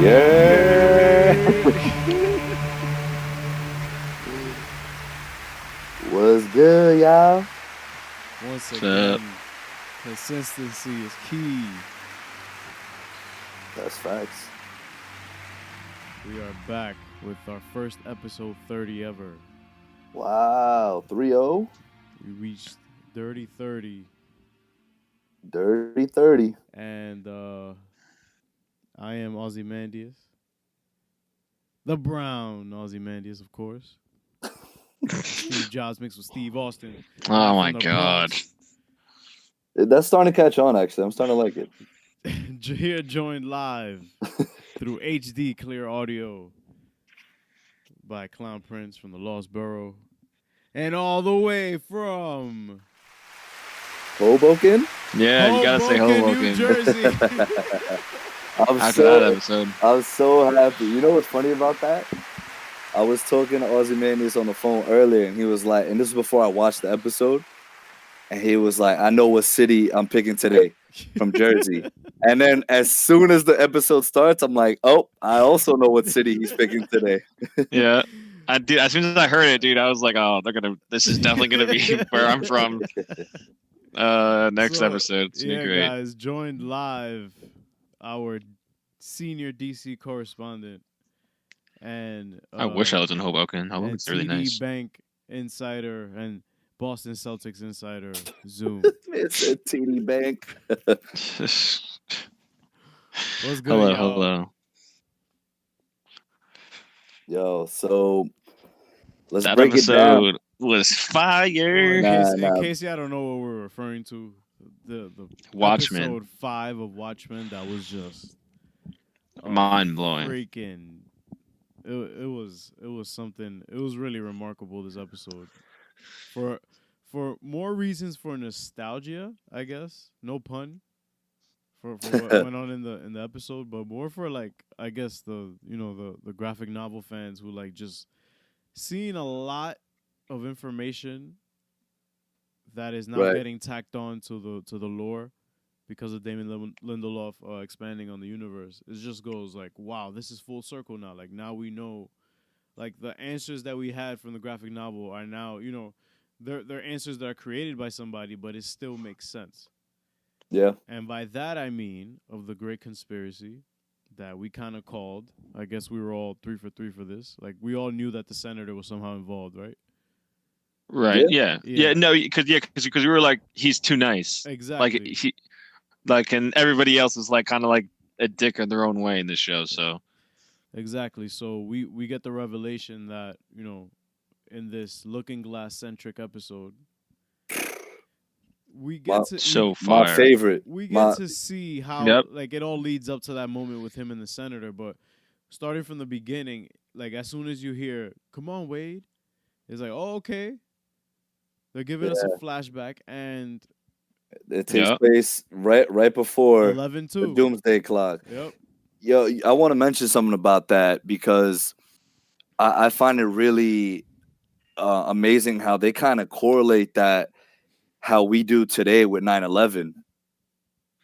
Yeah. What's good, y'all? Once What's again, up? consistency is key. That's facts. We are back with our first episode 30 ever. Wow. 3-0. We reached Dirty 30, Dirty 30. and I am Ozymandias. The Brown Ozymandias, of course. Steve Jobs mixed with Steve Austin. Oh live my from the god. Bronx. That's starting to catch on, actually. I'm starting to like it. Here joined live through HD clear audio by Clown Prince from the Lost Borough. And all the way from Hoboken? Yeah, you gotta say Hoboken, New Hoboken Jersey. after that episode. I'm so happy. You know what's funny about that? I was talking to Ozymandias on the phone earlier, and he was like, and this is before I watched the episode, and he was like, I know what city I'm picking today from Jersey. And then as soon as the episode starts, I'm like, oh, I also know what city he's picking today. Yeah. As soon as I heard it, dude, I was like, oh, this is definitely gonna be where I'm from. Next So, episode. It's gonna yeah, be great. guys, joined live our senior DC correspondent and I wish I was in Hoboken. Hoboken's really TD nice. Bank insider and Boston Celtics insider Zoom. It's a TD Bank. What's good, Hello, y'all? hello. Yo, so let's That break it down. episode was fire. Nah. In case y'all don't know what we're referring to, the Watchmen. episode 5 of Watchmen, that was just Mind blowing. freaking. It was something. It was really remarkable, this episode, for more reasons for nostalgia, I guess. No pun. For what went on in the episode, but more for, like, I guess the graphic novel fans who like just seeing a lot of information that is now Right. getting tacked on to the lore because of Damon Lindelof expanding on the universe. It just goes like, wow, this is full circle now. Like, now we know, like, the answers that we had from the graphic novel are now, they're answers that are created by somebody, but it still makes sense. Yeah. And by that I mean of the great conspiracy that we kind of called. I guess we were all 3 for 3 for this. Like, we all knew that the senator was somehow involved, right? Right. Yeah. Yeah. No, because we were like, he's too nice. Exactly. And everybody else is like kind of like a dick in their own way in this show. So Exactly. So we get the revelation that, in this Looking Glass centric episode, we get My favorite. we get to see how Yep. like it all leads up to that moment with him and the senator. But starting from the beginning, like, as soon as you hear, "Come on, Wade," it's like, oh, okay. They're giving us a flashback, and it takes place right before 11-2. the Doomsday Clock. Yep. Yo, I want to mention something about that because I find it really amazing how they kind of correlate that how we do today with 9/11.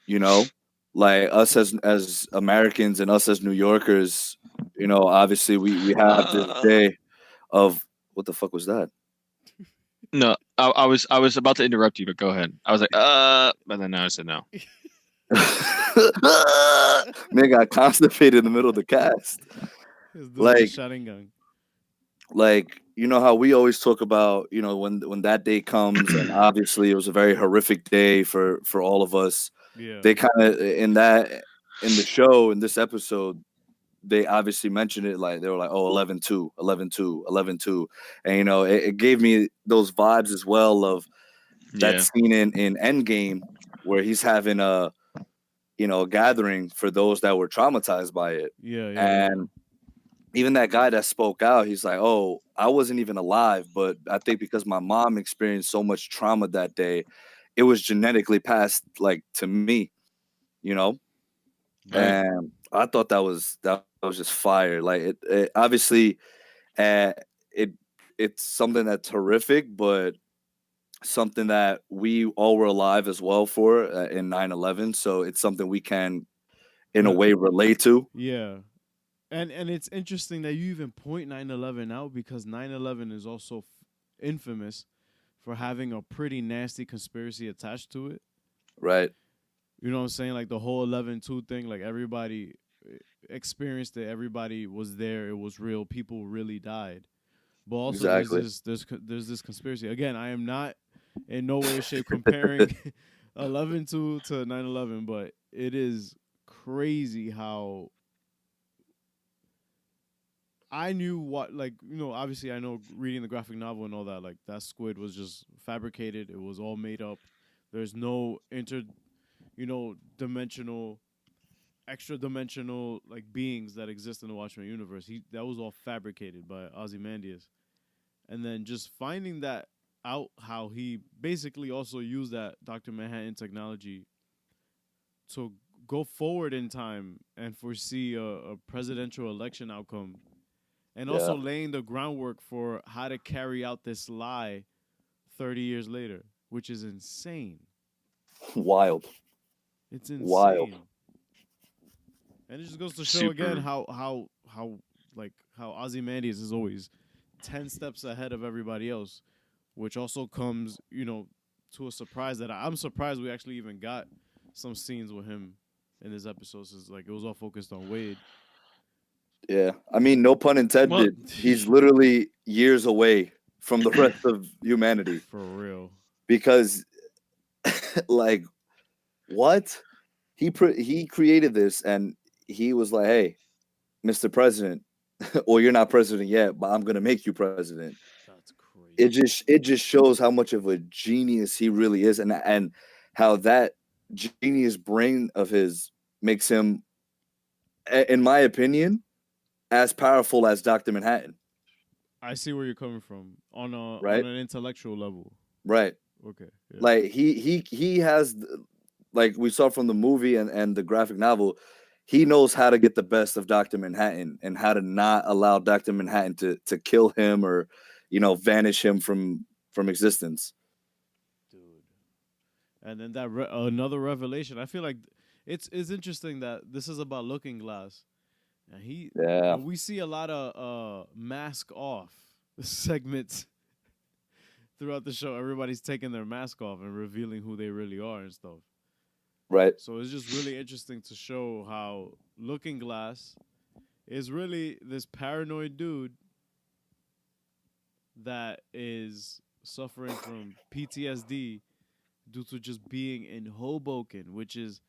You know, like us as Americans and us as New Yorkers. Obviously we have this day of what the fuck was that? No, I was about to interrupt you, but go ahead. I was like, but then I said no. Man got constipated in the middle of the cast. Like, Sharingan. Like, you know how we always talk about, when that day comes, and obviously it was a very horrific day for all of us. Yeah. They kind of in the show, in this episode, they obviously mentioned it, like they were like, oh, 11-2, 11-2, 11-2. And it gave me those vibes as well of that scene in Endgame where he's having a gathering for those that were traumatized by it. And even that guy that spoke out, he's like, oh, I wasn't even alive, but I think because my mom experienced so much trauma that day, it was genetically passed, like, to me, Right. And I thought that was just fire. Like, it obviously, it's something that's horrific, but something that we all were alive as well for in 9/11. So it's something we can, in a way, relate to. Yeah. And it's interesting that you even point 9/11 out because 9/11 is also infamous for having a pretty nasty conspiracy attached to it. Right. You know what I'm saying? Like the whole 11/2 thing, like everybody experienced it, everybody was there, it was real, people really died. But also Exactly. there's this conspiracy. Again, I am not in no way or shape comparing 11/2 to 9/11, but it is crazy how I knew what, like, obviously I know reading the graphic novel and all that, like that squid was just fabricated. It was all made up. There's no dimensional, extra dimensional like beings that exist in the Watchmen universe. That was all fabricated by Ozymandias. And then just finding that out, how he basically also used that Dr. Manhattan technology to go forward in time and foresee a presidential election outcome, and also Yeah. laying the groundwork for how to carry out this lie 30 years later, which is insane. Wild. It's Wild. insane. And it just goes to show Super. again how Ozymandias is always 10 steps ahead of everybody else, which also comes, to a surprise that I'm surprised we actually even got some scenes with him in this episode. Since like it was all focused on Wade. Yeah. I mean, no pun intended. He's literally years away from the rest of humanity. For real. Because, like, what? He created this, and he was like, "Hey, Mr. President, well, you're not president yet, but I'm gonna make you president." That's crazy. It just shows how much of a genius he really is, and how that genius brain of his makes him, in my opinion, as powerful as Dr. Manhattan. I see where you're coming from on Right? an intellectual level. Right. Okay. Yeah. Like he has, like we saw from the movie and the graphic novel, he knows how to get the best of Dr. Manhattan and how to not allow Dr. Manhattan to kill him or, vanish him from existence. Dude. And then that another revelation. I feel like it's interesting that this is about Looking Glass, and Yeah. we see a lot of mask off segments throughout the show. Everybody's taking their mask off and revealing who they really are and stuff. Right. So it's just really interesting to show how Looking Glass is really this paranoid dude that is suffering from PTSD due to just being in Hoboken, which is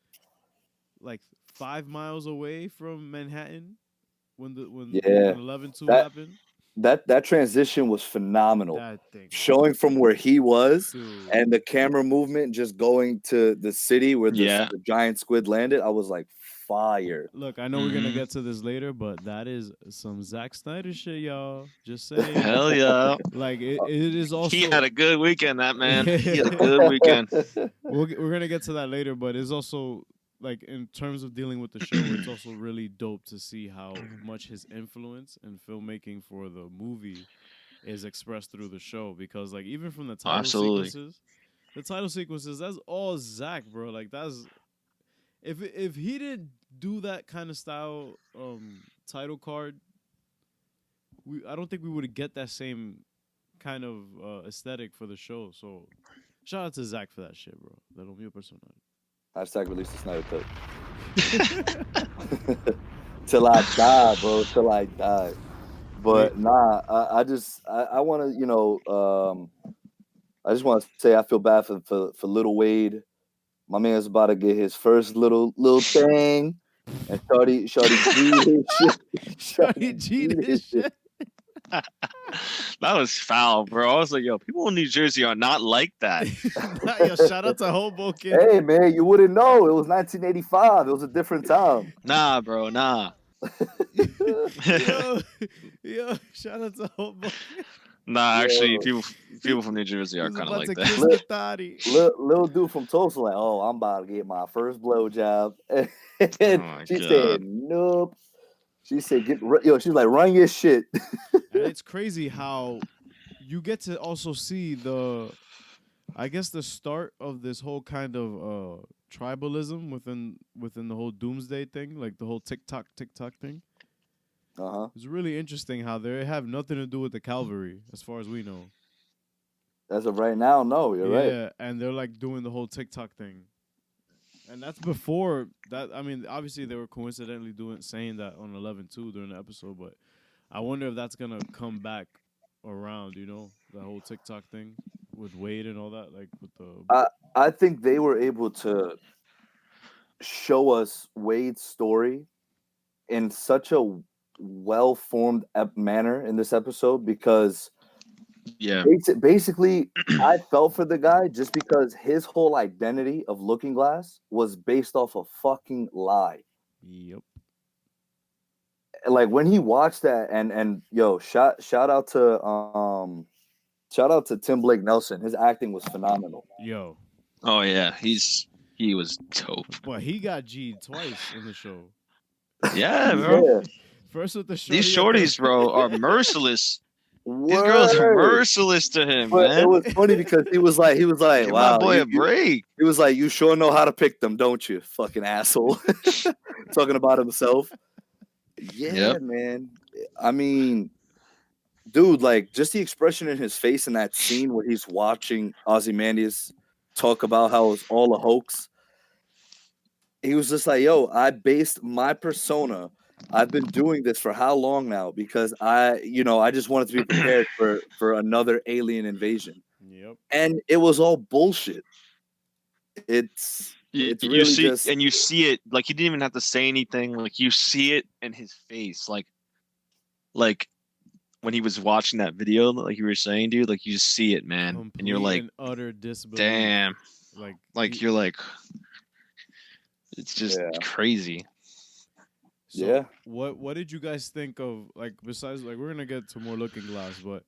like 5 miles away from Manhattan when Yeah. 11/2 That happened. that transition was phenomenal. That thing was Showing from where he was dude. and the camera movement just going to the city where Yeah. the giant squid landed. I was like, fire. Look, I know we're gonna get to this later, but that is some Zack Snyder shit, y'all. Just saying. Hell yeah. Like it is also. He had a good weekend, that man. He had a good weekend. We're gonna get to that later, but it's also like in terms of dealing with the show, it's also really dope to see how much his influence in filmmaking for the movie is expressed through the show. Because like even from the title Absolutely. sequences, that's all Zach, bro. Like that's if he didn't do that kind of style title card, I don't think we would get that same kind of aesthetic for the show. So shout out to Zach for that shit, bro. That don't mío personal. Hashtag release the Snyder cut. Till I die, bro. Till I die. But nah, I want to, I just want to say I feel bad for little Wade. My man's about to get his first little thing, and Shorty G his shit. Shorty G his shit. That was foul, bro. I was like, yo, people in New Jersey are not like that. Yo, shout out to Hoboken. Hey, man, you wouldn't know. It was 1985. It was a different time. Nah, bro, nah. yo, shout out to Hoboken. Nah, actually, people from New Jersey are kind of like that. Little dude from Tulsa, like, oh, I'm about to get my first blowjob. And she said, nope. She said, she's like, run your shit. And it's crazy how you get to also see I guess the start of this whole kind of tribalism within the whole doomsday thing, like the whole TikTok thing. It's really interesting how they have nothing to do with the cavalry, as far as we know. As of right now, no, you're right. Yeah, and they're like doing the whole TikTok thing. And that's before that. I mean, obviously they were coincidentally saying that on 11-2 during the episode, but I wonder if that's gonna come back around. The whole TikTok thing with Wade and all that, like with the. I think they were able to show us Wade's story in such a well-formed manner in this episode because Yeah. basically I felt for the guy just because his whole identity of Looking Glass was based off a fucking lie. Yep. Like when he watched that and yo, shout out to Tim Blake Nelson. His acting was phenomenal. Yo. Oh yeah, he was dope. But he got G'd twice in the show. Yeah, bro. Yeah. First with the shorty. These shorties, bro, are merciless. Word. These girls are merciless to him, But man. it was funny because he was like, Give wow, my boy a break. He was like, you sure know how to pick them, don't you? Fucking asshole. Talking about himself. Yeah, Yep. man. I mean, dude, like just the expression in his face in that scene where he's watching Ozymandias talk about how it's all a hoax. He was just like, yo, I based my persona. I've been doing this for how long now? Because I just wanted to be prepared for another alien invasion. Yep. And it was all bullshit. It's really you see, just, and you see it like he didn't even have to say anything. Like you see it in his face, like when he was watching that video, like you were saying, dude. Like you just see it, man, Complete and you're like, and utter disbelief. damn, you're like, it's just Yeah. crazy. So yeah. What did you guys think of, like, besides, like, we're gonna get to more Looking Glass, but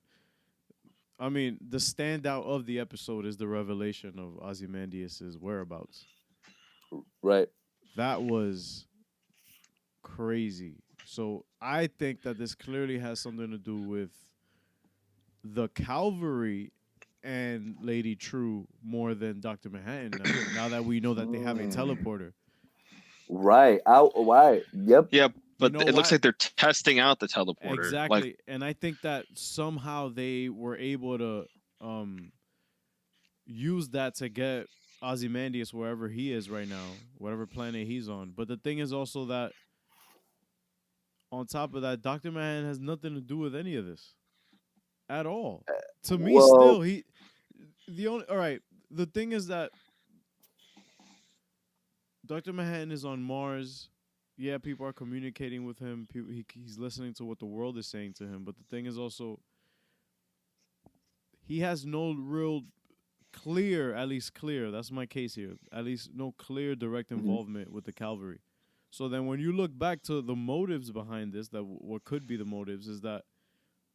I mean, the standout of the episode is the revelation of Ozymandias' whereabouts. Right. That was crazy. So I think that this clearly has something to do with the cavalry and Lady True more than Dr. Manhattan. Now that we know that they have a teleporter. Right. Right. Yep. Yeah, but know it looks why? like they're testing out the teleporter. Exactly. Like, And I think that somehow they were able to use that to get Ozymandias wherever he is right now, whatever planet he's on. But the thing is also that on top of that, Dr. Manhattan has nothing to do with any of this at all. To me, well- still, all right, the thing is that Dr. Manhattan is on Mars. Yeah, people are communicating with him. He's listening to what the world is saying to him. But the thing is also, he has no real clear, that's my case here, at least no clear direct involvement with the cavalry. So then when you look back to the motives behind this, that what could be the motives is that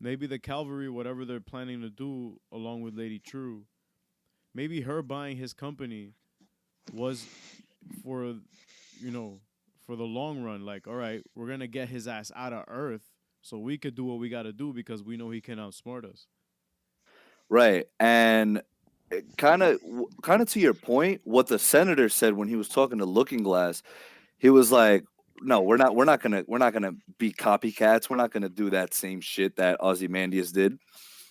maybe the cavalry, whatever they're planning to do along with Lady True, maybe her buying his company was for, for the long run. Like, all right, we're going to get his ass out of Earth so we could do what we got to do because we know he can outsmart us. Right. And kind of to your point, what the senator said when he was talking to Looking Glass, he was like, no, we're not gonna be copycats. We're not gonna do that same shit that Ozymandias did.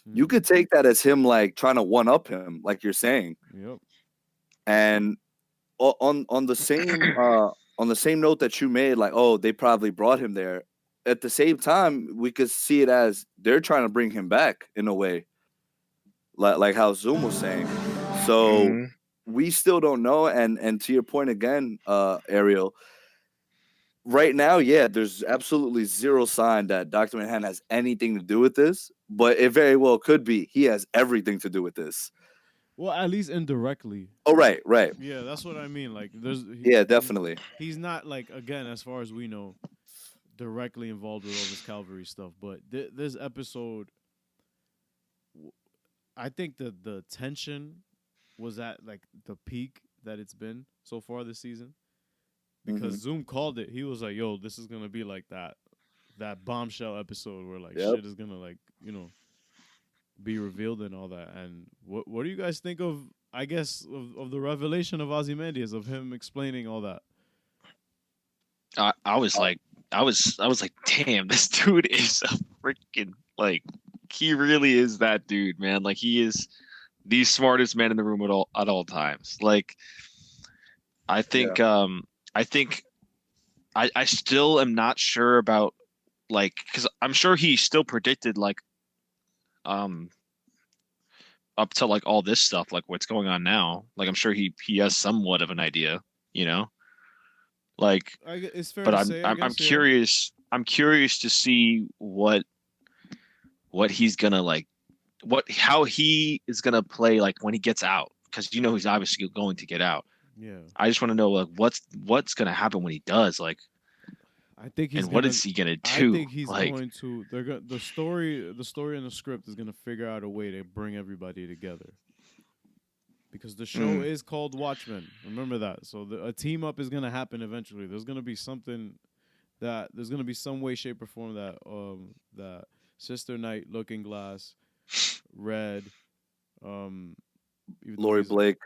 You could take that as him like trying to one up him, like you're saying. Yep. And on the same note that you made, like, oh, they probably brought him there. At the same time, we could see it as they're trying to bring him back in a way, like how Zoom was saying. So we still don't know. And to your point again, Ariel, right now, yeah, there's absolutely zero sign that Dr. Manhattan has anything to do with this, but it very well could be he has everything to do with this. Well, at least indirectly. Oh, right. Yeah, that's what I mean. Like, Yeah, definitely. He's not, like, again, as far as we know, directly involved with all this cavalry stuff. But this episode, I think the tension was at, like, the peak that it's been so far this season. Because Zoom called it. He was like, yo, this is going to be like that bombshell episode where, like, shit is going to, like, be revealed and all that. And what do you guys think of, I guess, of the revelation of Ozymandias, of him explaining all that? I was like, I was like, damn, this dude is a freaking like, he really is that dude, man. Like he is the smartest man in the room at all times. Like I think I think I still am not sure about like, because I'm sure he still predicted like um up to like all this stuff, like what's going on now. Like I'm sure he has somewhat of an idea, you know. Like, It's fair but to say. I I'm guess, yeah. curious. I'm curious to see what he's gonna like, how he is gonna play like when he gets out, because you know he's obviously going to get out. Yeah. I just want to know like what's gonna happen when he does, like, I think he's and what gonna. is he gonna I do? think he's like, going to. They're going the story. The story and the script is gonna figure out a way to bring everybody together. Because the show is called Watchmen. Remember that. So a team up is gonna happen eventually. There's gonna be something there's gonna be some way, shape, or form that Sister Knight, Looking Glass, Red, even though Lori Blake.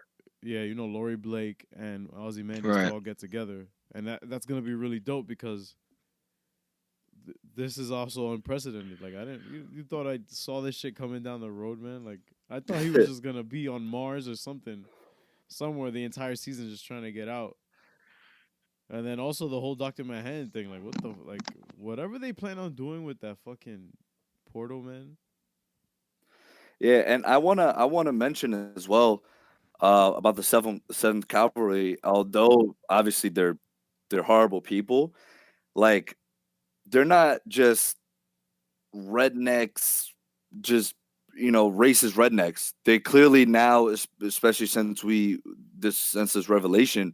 yeah, you know, Laurie Blake and Ozymandias Right. to all get together, and that's gonna be really dope because this is also unprecedented. Like you thought I saw this shit coming down the road, man. Like I thought he was just gonna be on Mars or something, somewhere the entire season just trying to get out. And then also the whole Dr. Manhattan thing, like what the like whatever they plan on doing with that fucking portal, man. Yeah, and I wanna mention as well about the seventh Cavalry. Although obviously they're horrible people, like they're not just rednecks, just racist rednecks. They clearly now, especially since this revelation,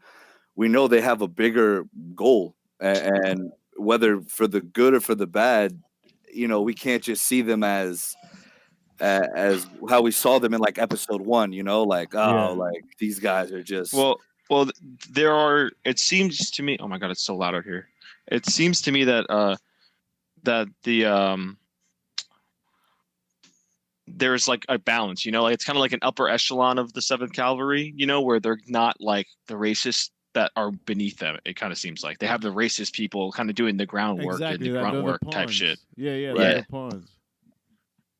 we know they have a bigger goal, and whether for the good or for the bad, we can't just see them as how we saw them in like episode 1. Like, Yeah. oh, like these guys are just well, there are. It seems to me. Oh my god, it's so loud out here. It seems to me that that the there's like a balance, like it's kind of like an upper echelon of the Seventh Cavalry, where they're not like the racists that are beneath them. It kind of seems like they have the racist people kind of doing the groundwork Exactly, and the that they're grunt work the type pawns. shit. Yeah, Right. they're the pawns.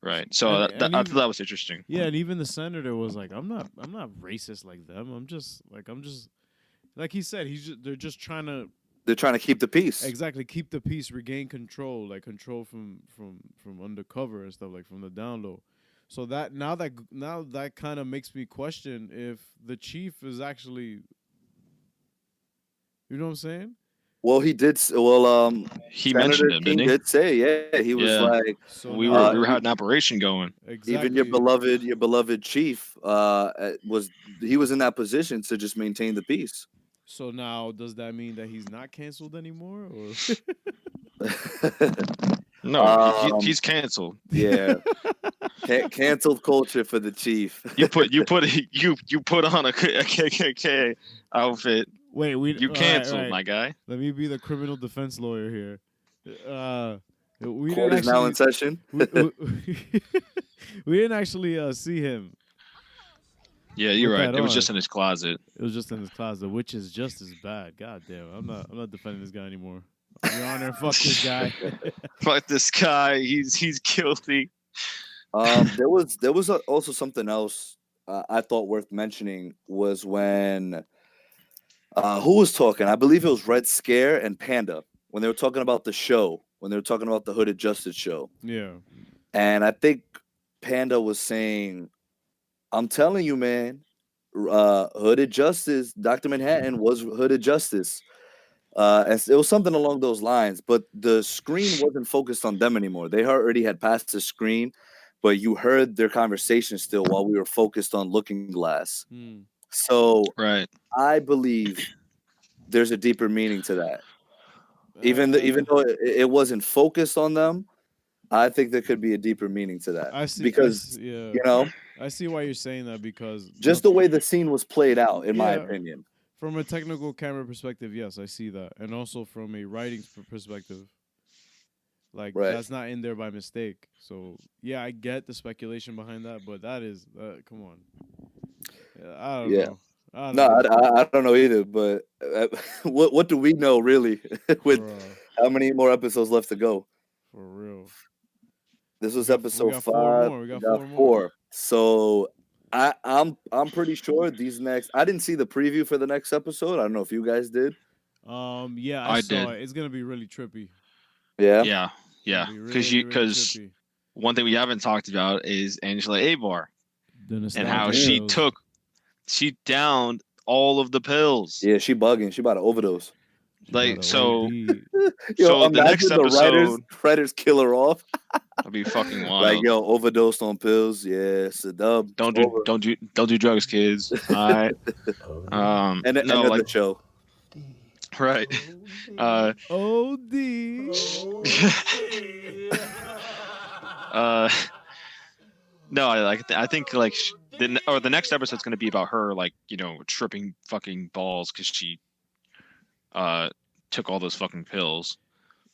Right. So And- that, and I even- thought that was interesting. Yeah, and even the senator was like, I'm not racist like them. I'm just like he said, they're just trying to they're trying to keep the peace. exactly keep the peace, regain control, like control from undercover and stuff, like from the down low. So now that kind of makes me question if the chief is actually, you know what I'm saying? Well, he did. He Senator mentioned him, King didn't he? did say, yeah, he was Yeah. like, So We now- were having an operation going. exactly. even your beloved chief was in that position to just maintain the peace. So now, does that mean that he's not canceled anymore? Or No, he's canceled. Yeah, canceled culture for the chief. You put on a KKK outfit. wait, You canceled, right. my guy. Let me be the criminal defense lawyer here. We Court didn't is now in actually, session. we didn't actually see him. Yeah, you're With right. that It was on. just in his closet. It was just in his closet, which is just as bad. God damn, I'm not defending this guy anymore. Your Honor, fuck this guy. Fuck this guy. He's guilty. There was also something else I thought worth mentioning was when who was talking? I believe it was Red Scare and Panda when they were talking about the show, when they were talking about the Hooded Justice show. Yeah. And I think Panda was saying, I'm telling you, man, Hooded Justice, Dr. Manhattan was Hooded Justice. And it was something along those lines, but the screen wasn't focused on them anymore. They already had passed the screen, but you heard their conversation still while we were focused on Looking Glass. So Right. I believe there's a deeper meaning to that. Even though it wasn't focused on them, I think there could be a deeper meaning to that. I see because yeah. I see why you're saying that, because just the way the scene was played out, in my Yeah. opinion. from a technical camera perspective, yes, I see that, and also from a writing perspective, like Right. that's not in there by mistake. So yeah, I get the speculation behind that, but that is come on. I don't Yeah. know. I don't No, know. I don't know either. But what do we know really with Bro. How many more episodes left to go? For real. This was We episode got 4 5. more. We got got 4 more. 4. So I'm pretty sure these next. I didn't see the preview for the next episode. I don't know if you guys did. Yeah, I saw did. it. It's gonna be really trippy. Yeah. Yeah. It's gonna be really trippy. One thing we haven't talked about is Angela Abar The and how nostalgia she downed all of the pills. Yeah, she bugging. She about to overdose. Like so. OD. So the next episode, writers kill her off. That'd be fucking wild. Like yo, overdosed on pills. Yeah, it's a dub. Don't do drugs, kids. All right. And then the show. Right. OD. No, I think like the next episode's gonna be about her like tripping fucking balls because she took all those fucking pills.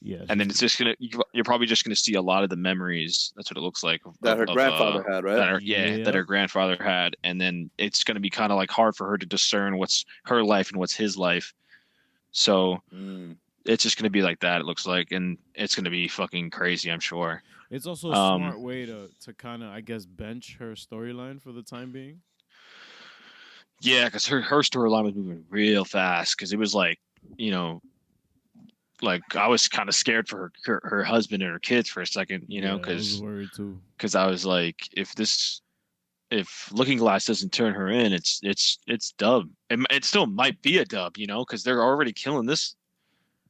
Yeah. And then it's just you're probably just gonna see a lot of the memories. That's what it looks like That her grandfather had, right? That her grandfather had, and then it's gonna be kind of like hard for her to discern what's her life and what's his life. So it's just gonna be like that. It looks like, and it's gonna be fucking crazy. I'm sure. It's also a smart way to kind of, I guess, bench her storyline for the time being. Yeah, because her storyline was moving real fast. Because it was like, like I was kind of scared for her husband and her kids for a second, because I was worried too. Because I was like, if Looking Glass doesn't turn her in, it's dub. It still might be a dub, because they're already killing this.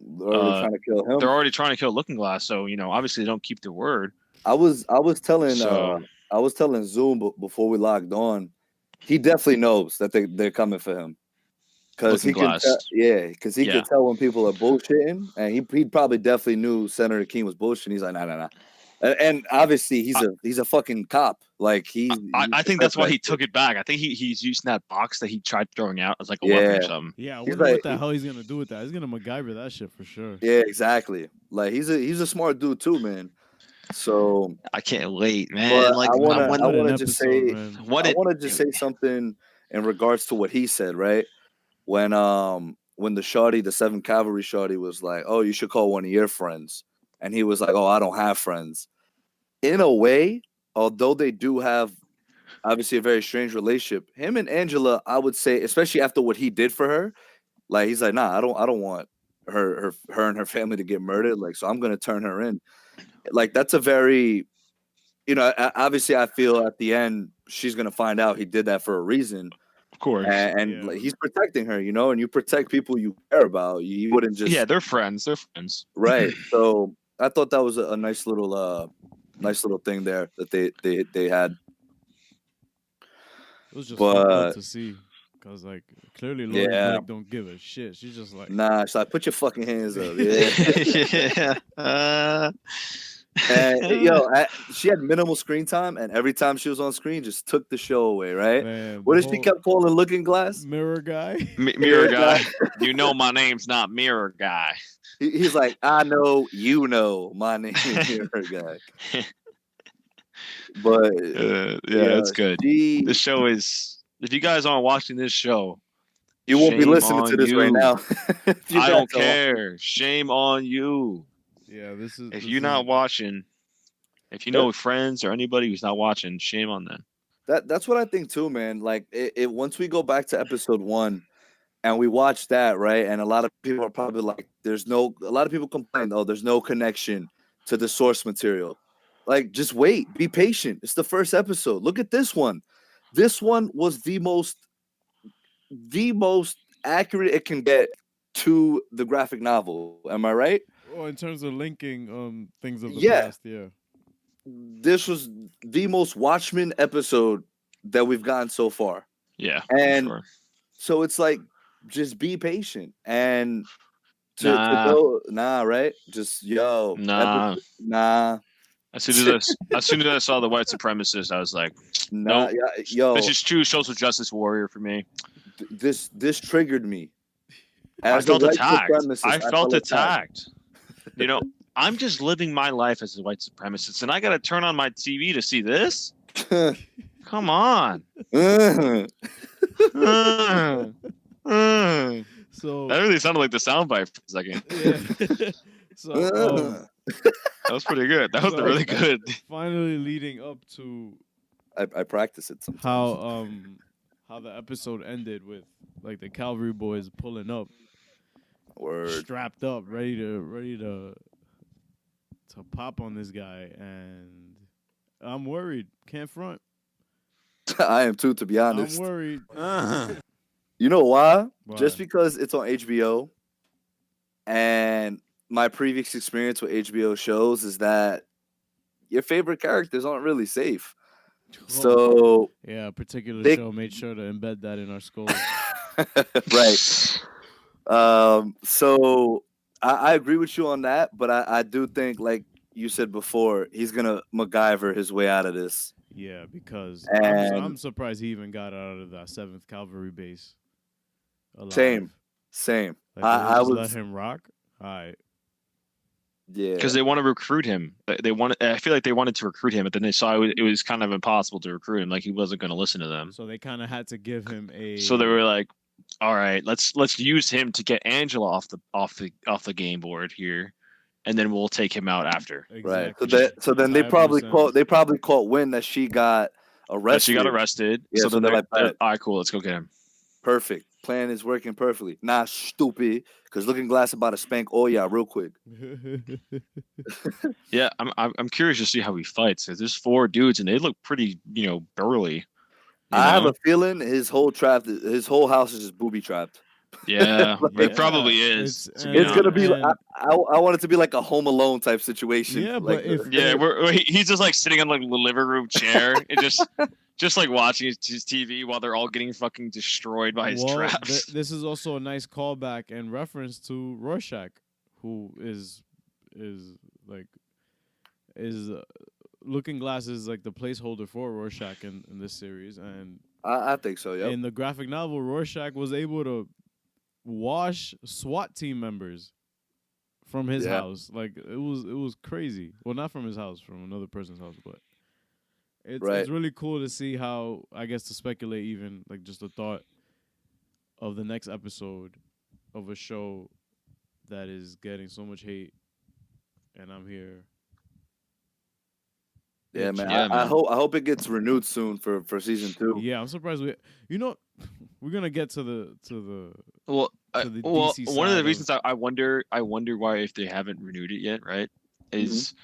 They're already trying to kill him. They're already trying to kill Looking Glass, so obviously they don't keep their word. I was telling Zoom before we logged on. He definitely knows that they're coming for him because he can. Because he could tell when people are bullshitting, and he probably definitely knew Senator King was bullshitting. He's like, nah. And obviously he's a fucking cop. Like I think that's why he took it back. I think he's using that box that he tried throwing out as like a weapon or something. Yeah, I wonder what the hell he's gonna do with that. He's gonna MacGyver that shit for sure. Yeah, exactly. Like he's a smart dude too, man. So I can't wait, man. Like I want to just say something in regards to what he said, right? When the shawty, the 7th Cavalry shawty, was like, "Oh, you should call one of your friends," and he was like, "Oh, I don't have friends." In a way, although they do have obviously a very strange relationship, him and Angela, I would say, especially after what he did for her, like he's like, "Nah, I don't want her and her family to get murdered. Like, so I'm gonna turn her in." Like that's a very, obviously I feel at the end she's gonna find out he did that for a reason. Of course, and like, he's protecting her, and you protect people you care about. You wouldn't just they're friends. They're friends, right? So I thought that was a nice little thing there that they had. It was just good to see. Because, like, clearly Lori Blake don't give a shit. She's just like... Nah, she's like, put your fucking hands up. Yeah. And, she had minimal screen time, and every time she was on screen, just took the show away, right? Man, what did she kept calling Looking Glass? Mirror Guy? Mirror Guy. My name's not Mirror Guy. He's like, I know, my name is Mirror Guy. But, it's good. This show is... If you guys aren't watching this show, you won't be listening to this right now. I don't care. Shame on you. Yeah, if you're not watching, if you know friends or anybody who's not watching, shame on them. That's what I think too, man. Like it once we go back to episode 1 and we watch that, right? And a lot of people are probably like, a lot of people complain, there's no connection to the source material. Like, just wait, be patient. It's the first episode. Look at this one. This one was the most accurate it can get to the graphic novel. Am I right? Well, in terms of linking things of the past, yeah. This was the most Watchmen episode that we've gotten so far. Yeah. And so it's like, just be patient. And to go, right? Just nah. As soon as I saw the white supremacist, I was like, "No, this is true social justice warrior for me." This triggered me. I felt attacked. I'm just living my life as a white supremacist, and I got to turn on my TV to see this. Come on. So that really sounded like the soundbite for a second. Yeah. So That was pretty good. That was So- really good. finally leading up to I practice it sometimes. how the episode ended with like the Calvary boys pulling up, Word. strapped up, ready to pop on this guy, and I'm worried. Can't front. I am too, to be I'm honest. worried. You know why? Why? Just because it's on HBO, and my previous experience with HBO shows is that your favorite characters aren't really safe. So Yeah, a particular They- show made sure to embed that in our skulls. right. So I agree with you on that, but I do think, like you said before, he's gonna MacGyver his way out of this. Yeah, because And- I'm surprised he even got out of that 7th Cavalry base alive. Same. Like, I just was let him rock. All right. yeah. Because they want to recruit him. They want. I feel like they wanted to recruit him, but then they saw it was kind of impossible to recruit him. Like he wasn't going to listen to them. So they kind of had to give him a. So they were like, "All right, let's use him to get Angela off the game board here, and then we'll take him out after." Right. Exactly. So then they I probably understand. caught wind that she got But arrested. she got arrested. Yeah, so so then they're they're like, like, "All right, cool, let's go get him." Perfect. Plan is working perfectly. Nah, stupid. Because Looking Glass about to spank all y'all real quick. Yeah, I'm curious to see how he fights. 'Cause there's 4 dudes and they look pretty, burly. you I have know? a feeling his whole house is just booby trapped. Yeah, Like, it probably is. it's- to be It's gonna honest. be. And- I want it to be like a Home Alone type situation. Yeah, like, but if- Yeah, he's just like sitting on like the living room chair and just like watching his TV while they're all getting fucking destroyed by his traps. This is also a nice callback and reference to Rorschach, who is Looking Glass is like the placeholder for Rorschach in this series, and I think so. Yeah. in the graphic novel, Rorschach was able to wash SWAT team members from his Yeah. house. Like it was crazy. Well, not from his house, from another person's house, but it's Right. really cool to see how, I guess, to speculate even like just the thought of the next episode of a show that is getting so much hate, and I'm here. Yeah, man. Yeah, I man. hope it gets renewed soon for season 2. Yeah, I'm surprised we're gonna get to the Well, to the well, DC one of side the of- reasons I wonder why if they haven't renewed it yet, right, is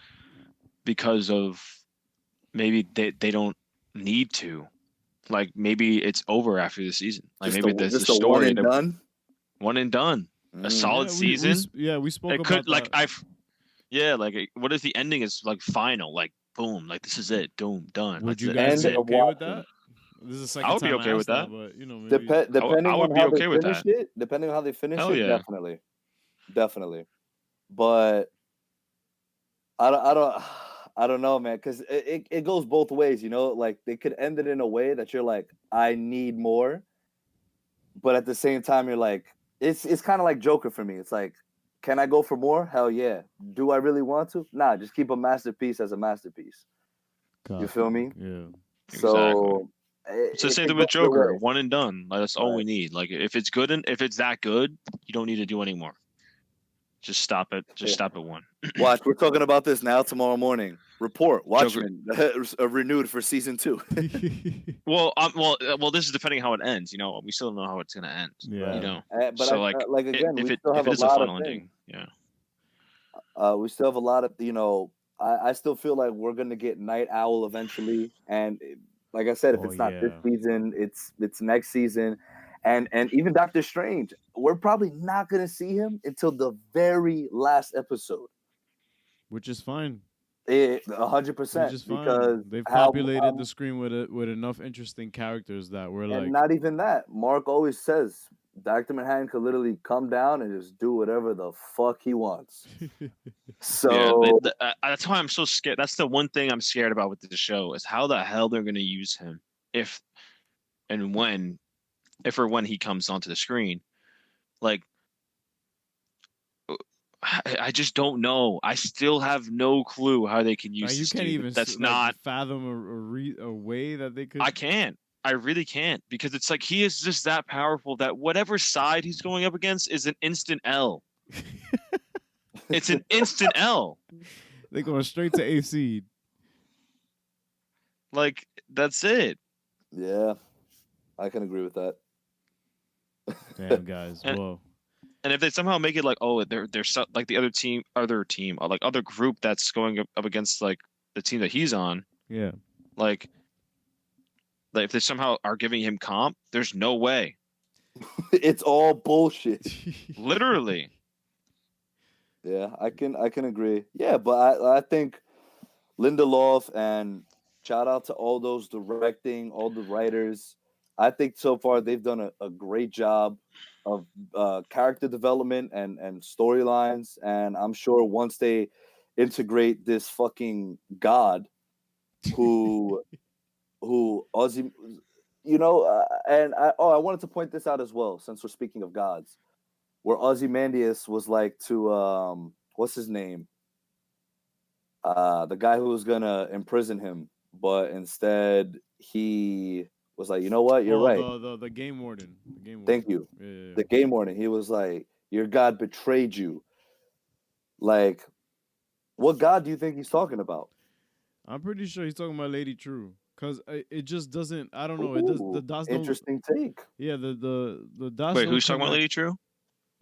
because of maybe they don't need to. Like maybe it's over after the season. Like maybe there's a just a one story and to done. one and done. A Mm. solid we season. we spoke It about could like that. what if the ending is like final, like boom, like this is it, boom, done. Would That's you it, guys that's be End it. of okay with Watchmen. that? This is the second I would be time okay I with asked that. but maybe Depending I would on be how okay they with finish that. it, depending on how they finish Hell it, yeah. definitely. But I don't know, man, because it goes both ways, Like they could end it in a way that you're like, I need more, but at the same time, you're like, it's kind of like Joker for me. It's like, can I go for more? Hell yeah. Do I really want to? Nah, just keep a masterpiece as a masterpiece. You feel me? Yeah. So It's the same it thing with goes both Joker, ways. one and done. Like that's all we Right. need. Like if it's good and if it's that good, you don't need to do any more. Just stop it. Just Yeah. stop at one. Watch, we're talking about this now tomorrow morning. Report, Watchmen renewed for season 2. Well, this is depending how it ends. We still don't know how it's gonna end. Yeah. You know. But So again, if we it still have if it is a a lot final of ending, things. yeah. We still have a lot of, I still feel like we're gonna get Night Owl eventually, and like I said, if it's not this season, it's next season, and even Doctor Strange, we're probably not gonna see him until the very last episode. Which is fine. 100%, Which is fine. because They've how- populated the screen with enough interesting characters that we're and like, not even that. Mark always says Dr. Manhattan could literally come down and just do whatever the fuck he wants. So That's why I'm so scared. That's the one thing I'm scared about with the show is how the hell they're gonna use him if or when he comes onto the screen. Like I just don't know. I still have no clue how they can use you this can't dude. even That's not. fathom a way that they could. I can't. I really can't because it's like he is just that powerful that whatever side he's going up against is an instant L. It's an instant L. They going straight to A seed. Like that's it. Yeah, I can agree with that. Damn, guys. And Whoa. and if they somehow make it like, oh, they're like the other team, or like other group that's going up against like the team that he's on, Yeah. like if they somehow are giving him comp, there's no way. It's all bullshit. Literally. Yeah, I can agree. Yeah, but I think Lindelof, and shout out to all those directing, all the writers. I think so far they've done a great job of character development and storylines. And I'm sure once they integrate this fucking god who Ozzy, and I wanted to point this out as well since we're speaking of gods, where Ozymandias was like to what's his name, the guy who was gonna imprison him, but instead he was like, you know what, you're right. The game warden. The game warden. Thank you. Yeah. The game warden. He was like, your God betrayed you. Like, what God do you think he's talking about? I'm pretty sure he's talking about Lady True. Cause it just doesn't. I don't know. It does. The dots don't. Interesting take. Yeah. The dots. Wait, don't who's talking about connect. Lady True?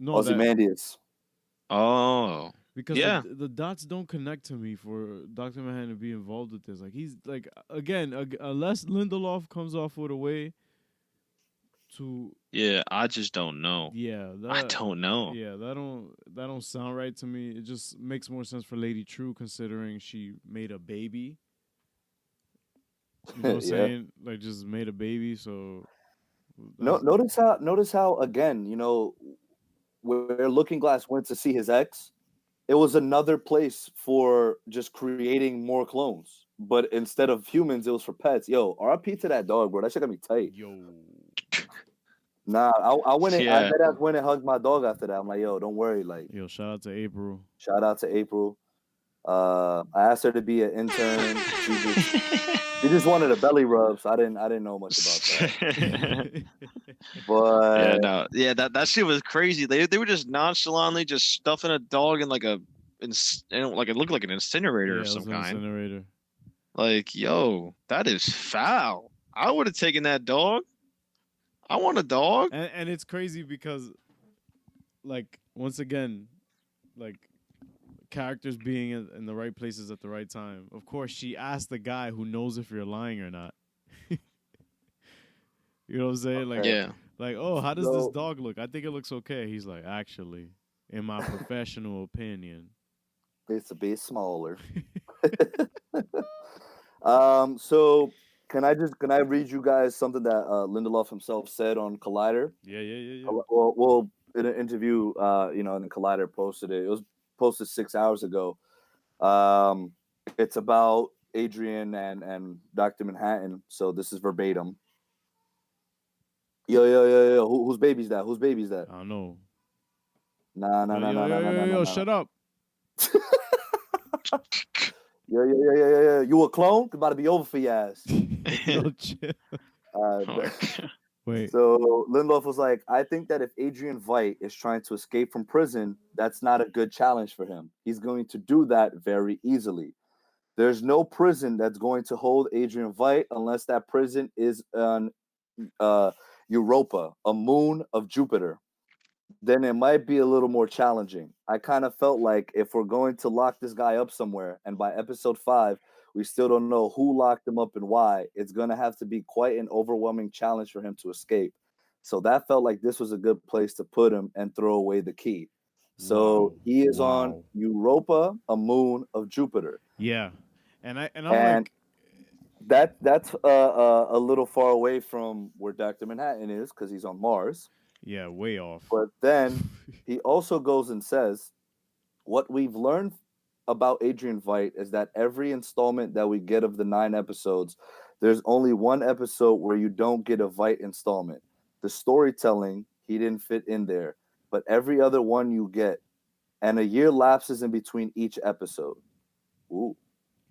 No, Ozymandias. Oh. Because Yeah. the dots don't connect to me for Dr. Manhattan to be involved with this. Like he's like again, unless Lindelof comes off with a way to Yeah, I just don't know. I don't know. Yeah, that don't sound right to me. It just makes more sense for Lady True considering she made a baby. You know what I'm saying? Like just made a baby, so Notice how again, where Looking Glass went to see his ex, it was another place for just creating more clones. But instead of humans, it was for pets. Yo, RIP to that dog, bro. That shit got me tight. Yo. Nah, I went and Yeah. I went and hugged my dog after that. I'm like, yo, don't worry. Like, Yo, shout out to April. shout out to April. I asked her to be an intern. She just wanted a belly rub, so I didn't know much about that. But that shit was crazy. They were just nonchalantly just stuffing a dog in like it looked like an incinerator of some kind. Incinerator. Like, yo, that is foul. I would have taken that dog. I want a dog. And it's crazy because, like, once again, like characters being in the right places at the right time. Of course, she asked the guy who knows if you're lying or not. You know what I'm saying? Like, yeah. Like, oh, how does this dog look? I think it looks okay. He's like, actually, in my professional opinion, it's a bit smaller. So can I read you guys something that Lindelof himself said on Collider? Yeah. Well, in an interview, and then Collider posted it. It was posted 6 hours ago. It's about Adrian and Dr. Manhattan. So this is verbatim. Yo. Whose baby's that? Whose baby's that? I don't know. Nah. Shut up. Yeah. You a clone? It's about to be over for your ass. Yo, chill. Wait. So Lindelof was like, I think that if Adrian Veidt is trying to escape from prison, that's not a good challenge for him. He's going to do that very easily. There's no prison that's going to hold Adrian Veidt unless that prison is on Europa, a moon of Jupiter. Then it might be a little more challenging. I kind of felt like if we're going to lock this guy up somewhere, and by episode 5, we still don't know who locked him up and why, it's going to have to be quite an overwhelming challenge for him to escape. So that felt like this was a good place to put him and throw away the key. So he is on Europa, a moon of Jupiter. Yeah. And I'm like, that's a little far away from where Dr. Manhattan is because he's on Mars. Yeah, way off. But then he also goes and says, what we've learned about Adrian Veidt is that every installment that we get of the 9 episodes, there's only one episode where you don't get a Veidt installment. The storytelling, he didn't fit in there. But every other one you get. And a year lapses in between each episode. Ooh.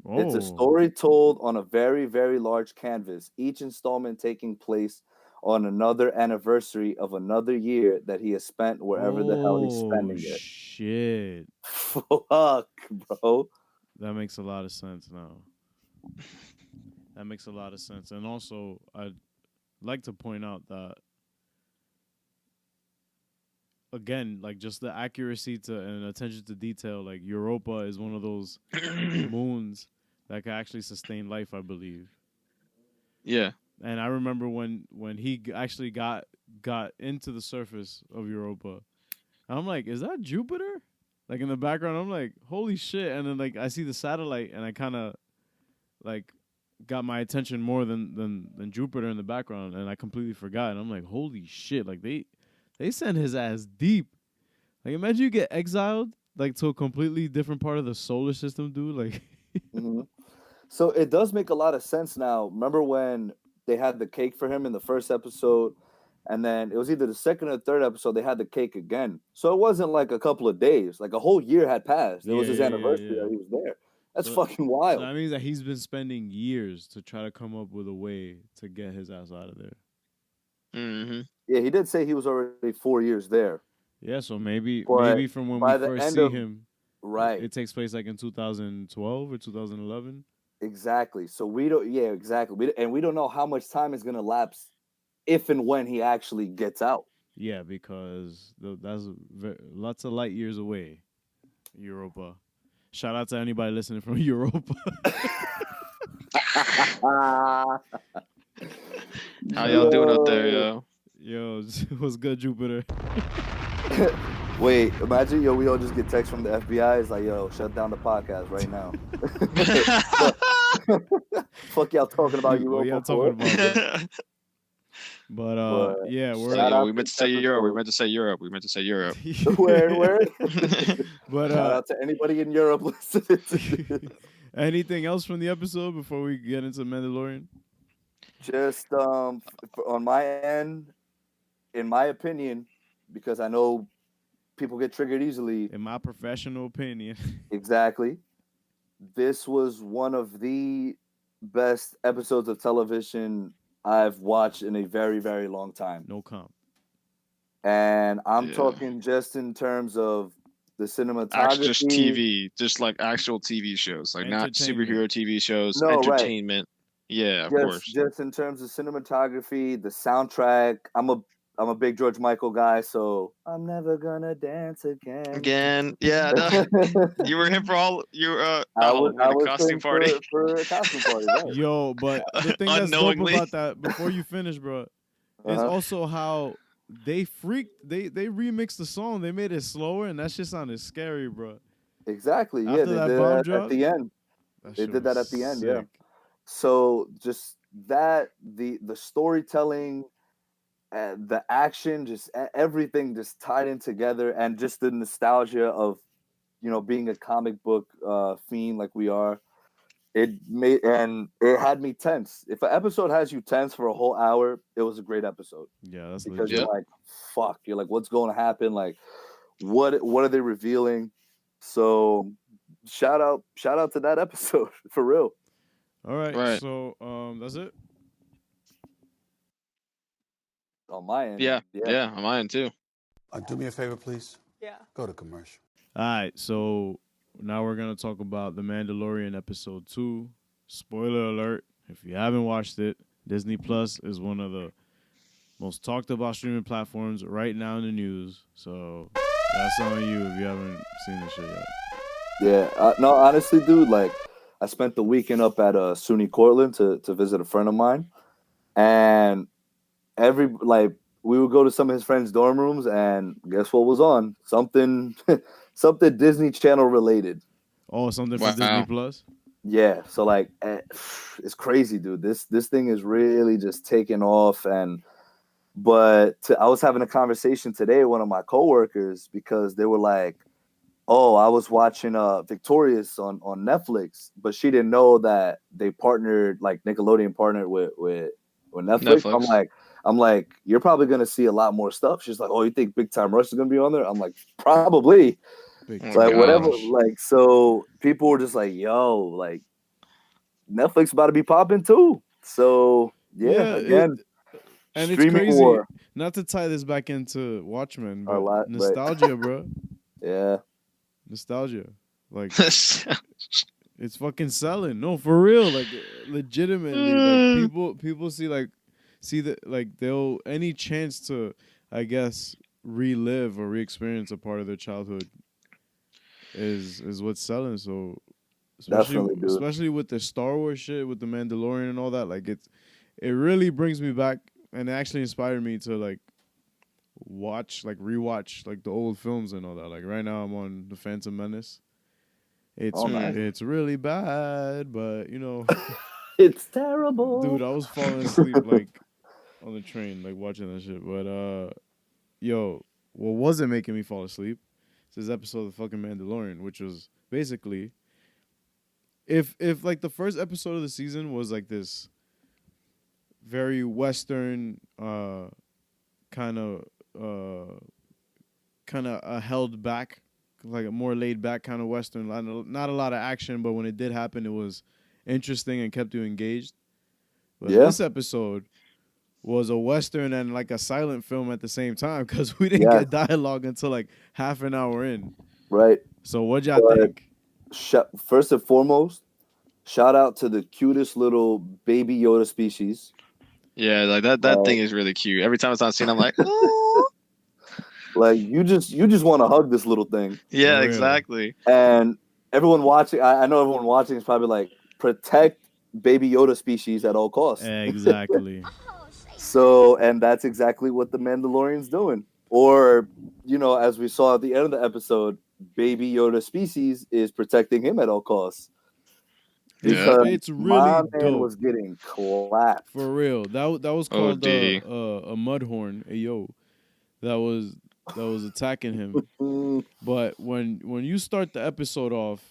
Oh. It's a story told on a very, very large canvas, each installment taking place on another anniversary of another year that he has spent wherever the hell he's spending it. Shit. Fuck, bro. That makes a lot of sense now. That makes a lot of sense. And also, I'd like to point out that, again, like just the accuracy to and attention to detail, like Europa is one of those moons that can actually sustain life, I believe. Yeah. And I remember when he actually got into the surface of Europa, and I'm like, is that Jupiter? Like in the background, I'm like, holy shit! And then like I see the satellite, and I kind of like got my attention more than Jupiter in the background, and I completely forgot. And I'm like, holy shit! Like they sent his ass deep. Like imagine you get exiled like to a completely different part of the solar system, dude. Like, hmm So it does make a lot of sense now. Remember when they had the cake for him in the first episode, and then it was either the second or third episode they had the cake again. So it wasn't like a couple of days; like a whole year had passed. It was his anniversary that he was there. That's fucking So wild. that means that he's been spending years to try to come up with a way to get his ass out of there. Mm-hmm. Yeah, he did say he was already 4 years there. Yeah, so maybe But from when by we the first end see of him, right, it takes place like in 2012 or 2011. exactly. So we don't. Yeah, exactly. We don't know how much time is gonna lapse if and when he actually gets out. Yeah, because that's lots of light years away. Europa. Shout out to anybody listening from Europa. How y'all doing out there, yo? Yo, what's good, Jupiter? Wait, imagine, yo, we all just get text from the FBI. It's like, yo, shut down the podcast right now. Fuck y'all talking about What Europa y'all for? talking about, bro? But yeah, So, we're yo, we meant to say Europe. We meant to say Europe. We meant to say Europe. Where? But shout out to anybody in Europe listening to this. Anything else from the episode before we get into Mandalorian? Just on my end, in my opinion, because I know people get triggered easily. In my professional opinion. Exactly. This was one of the best episodes of television I've watched in a very, very long time. No comp. And I'm talking just in terms of the cinematography. Just TV, just like actual TV shows, like not superhero TV shows, no, entertainment. Right. Yeah, of course. Just in terms of cinematography, the soundtrack. I'm a big George Michael guy, so I'm never gonna dance again. Yeah, no. You were him for all. You were I was costume party for a costume party. Right. Yo, but the thing that's dope about that, before you finish, bro, is also how they remixed the song. They made it slower, and that shit sounded scary, bro. Exactly. After yeah, they that did bomb that drop, at the end. They did that at the end. Sick. Yeah. So just that the storytelling, the action, just everything just tied in together, and just the nostalgia of, being a comic book fiend like we are. It had me tense. If an episode has you tense for a whole hour, it was a great episode. Yeah, that's because legit. You're like, fuck. You're like, what's going to happen? Like, what are they revealing? So, shout out to that episode for real. All right. So that's it. On my end. Yeah, on my end too. Do me a favor, please. Yeah. Go to commercial. All right. So now we're gonna talk about The Mandalorian episode 2. Spoiler alert: if you haven't watched it, Disney Plus is one of the most talked about streaming platforms right now in the news. So that's on you if you haven't seen this shit yet. Yeah. No, honestly, dude, like, I spent the weekend up at SUNY Cortland to visit a friend of mine, and we would go to some of his friends' dorm rooms, and guess what was on? Something Disney Channel related. Oh, something from Disney Plus? Yeah. So like, it's crazy, dude. This thing is really just taking off. But I was having a conversation today with one of my coworkers because they were like, oh, I was watching Victorious on Netflix, but she didn't know that they partnered, like Nickelodeon partnered with Netflix. I'm like, you're probably gonna see a lot more stuff. She's like, oh, you think Big Time Rush is gonna be on there? I'm like, probably. Whatever. Like, so people were just like, yo, like, Netflix about to be popping too. So again. And it's Streaming crazy. war. Not to tie this back into Watchmen, A but lot, right. nostalgia, bro. Yeah. Nostalgia. Like, it's fucking selling. No, for real. Like, legitimately. Like, people see that, like, they'll, any chance to, I guess, relive or re-experience a part of their childhood is what's selling. So, Definitely, dude. especially with the Star Wars shit, with the Mandalorian and all that, like, it really brings me back, and it actually inspired me to, like, rewatch like the old films and all that. Like right now I'm on The Phantom Menace. It's really bad, but you know, it's terrible. dude, I was falling asleep like on the train, like watching that shit. But yo, what wasn't making me fall asleep? It's this episode of the fucking Mandalorian, which was basically if like the first episode of the season was like this very Western kind of held back, like a more laid back kind of Western. Not a lot of action, but when it did happen, it was interesting and kept you engaged. But this episode was a Western and like a silent film at the same time because we didn't get dialogue until like half an hour in. Right. So what'd y'all think? First and foremost, shout out to the cutest little baby Yoda species. Yeah, like that thing is really cute. Every time it's on scene, I'm like, oh. Like you just want to hug this little thing. Yeah, exactly. And everyone watching, I know everyone watching is probably like, protect baby Yoda species at all costs. Exactly. So, and that's exactly what the Mandalorian's doing. Or, you know, as we saw at the end of the episode, baby Yoda species is protecting him at all costs. Because it's really my man dope. was getting clapped. For real. That was called a mudhorn, a yo. That was attacking him. But when you start the episode off